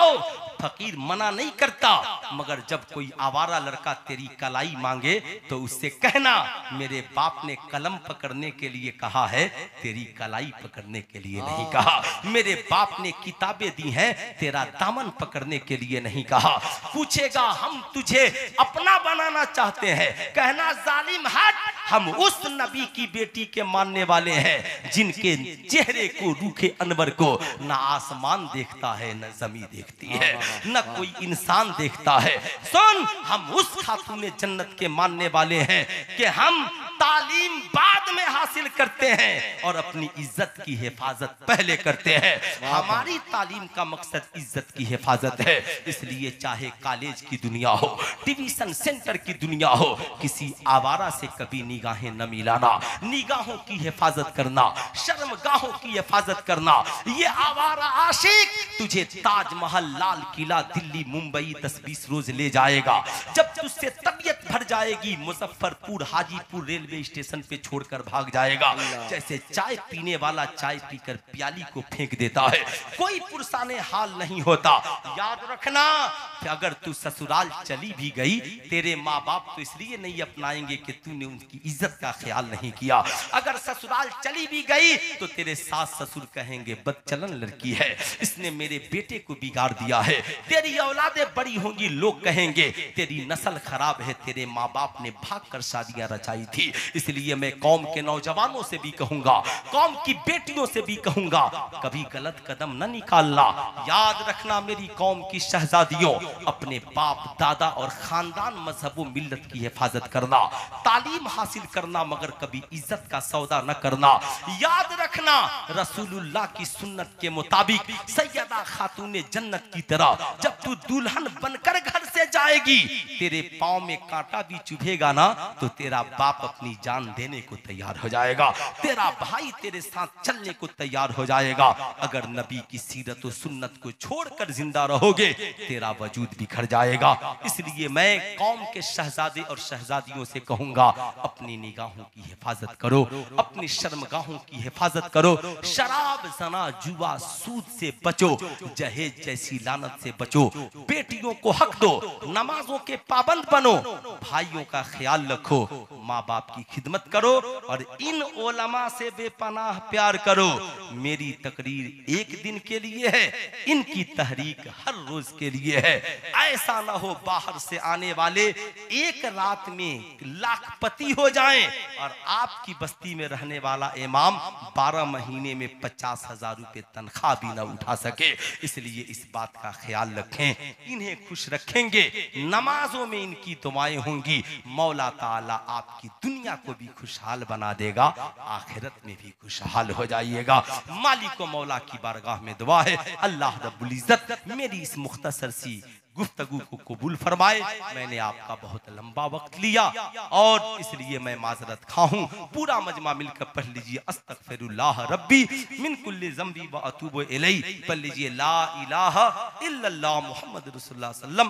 फकीर मना नहीं करता, मगर जब कोई आवारा लड़का तेरी कलाई मांगे तो उससे कहना मेरे बाप ने कलम पकड़ने के लिए कहा है, तेरी कलाई पकड़ने के लिए नहीं कहा। मेरे बाप ने किताबें दी हैं, तेरा दामन पकड़ने के लिए नहीं कहा। पूछेगा हम तुझे अपना बनाना चाहते हैं, कहना जालिम हट, हम उस नबी की बेटी के मानने वाले हैं जिनके चेहरे को रूखे अनवर को ना आसमान देखता है न जमीन देखती है, न कोई इंसान देखता है। सुन, हम उस खातूने जन्नत के मानने वाले हैं कि हम तालीम बाद में हासिल करते हैं और अपनी इज्जत की हिफाजत पहले करते हैं। हमारी तालीम का मकसद इज्जत की हिफाजत है। इसलिए चाहे कॉलेज की दुनिया हो, ट्यूशन सेंटर की दुनिया हो, किसी आवारा से कभी निगाहें न मिलाना, निगाहों की हिफाजत करना, शर्मगाहों की हिफाजत करना। ये आवारा आशिक तुझे ताजमहल, लाल किला, दिल्ली, मुंबई 10-20 रोज ले जाएगा। जब तुझसे तबीयत भर जाएगी, Muzaffarpur, Hajipur railway railway station पे छोड़कर भाग जाएगा, जैसे चाय पीने वाला चाय पीकर प्याली को फेंक देता है, कोई पुरसाने हाल नहीं होता। याद रखना कि अगर तू ससुराल चली भी गई, तेरे माँ बाप तो इसलिए नहीं अपनाएंगे कि तूने उनकी इज्जत का ख्याल नहीं किया। अगर ससुराल चली भी गई तो तेरे सास ससुर कहेंगे बदचलन लड़की है, इसने मेरे बेटे को बिगाड़ दिया है। तेरी औलादें बड़ी होंगी, लोग कहेंगे तेरी नस्ल खराब है, तेरे माँ बाप ने भागकर शादियां रचाई थी। इसलिए मैं कौम के नौजवानों से भी कहूंगा, कौम की बेटियों से भी कहूंगा, कभी गलत कदम न निकालना। याद रखना मेरी कौम की शहजादियों, अपने बाप दादा और खानदान मजहब व मिल्लत की हिफाजत करना, तालीम हासिल करना, मगर कभी इज्जत का सौदा न करना। याद रखना रसूलुल्लाह की सुन्नत के मुताबिक सैयदा खातूने जन्नत की तरह जब तू दुल्हन बनकर घर से जाएगी, तेरे पांव में कांटा भी चुभेगा ना तो तेरा बाप अपनी जान देने को तैयार हो जाएगा, तेरा भाई तेरे साथ चलने को तैयार हो जाएगा। अगर नबी की सीरत और सुन्नत को छोड़कर जिंदा रहोगे, तेरा वजूद बिखर जाएगा। इसलिए मैं कौम के शहजादे और शहजादियों से कहूंगा, अपनी निगाहों की हिफाजत करो, अपनी शर्मगाहों की हिफाजत करो, शराब जना जुआ सूद से बचो, जहेज जैसी लानत से बचो, बेटियों को हक दो, नमाजों के पाबंद बनो, भाइयों का ख्याल रखो, माँ बाप की खिदमत करो और इन ओलमा से बेपनाह प्यार करो। मेरी तकरीर एक दिन के लिए है, इनकी तहरीक हर रोज के लिए है। ऐसा ना हो बाहर से आने वाले एक रात में लाखपति हो जाएं और आपकी बस्ती में रहने वाला इमाम 12 महीने में 50,000 रुपए तनख्वाह भी ना उठा सके। इसलिए इस बात का ख्याल रखें, इन्हें खुश रखेंगे, नमाजों में इनकी दुआएं होंगी, मौला ताला आपकी दुनिया को भी खुशहाल बना देगा, आखिरत में भी खुशहाल हो जाइएगा। मालिक व मौला की बारगाह में दुआ है, अल्लाह रब्बुल इज्जत मेरी इस मुख्तसर सी गुफ्तगू को कबूल फरमाए। मैंने आपका बहुत लंबा वक्त लिया और इसलिए मैं माजरत खा हूं। पूरा मजमा मिलकर पढ़ लीजिए, अस्तगफिरुल्लाह रब्बी मिन कुल्ली ज़ंबी व अतूबु इलैहि। पढ़ लीजिए ला इलाहा इल्लल्लाह मुहम्मद रसूलुल्लाह सल्लम।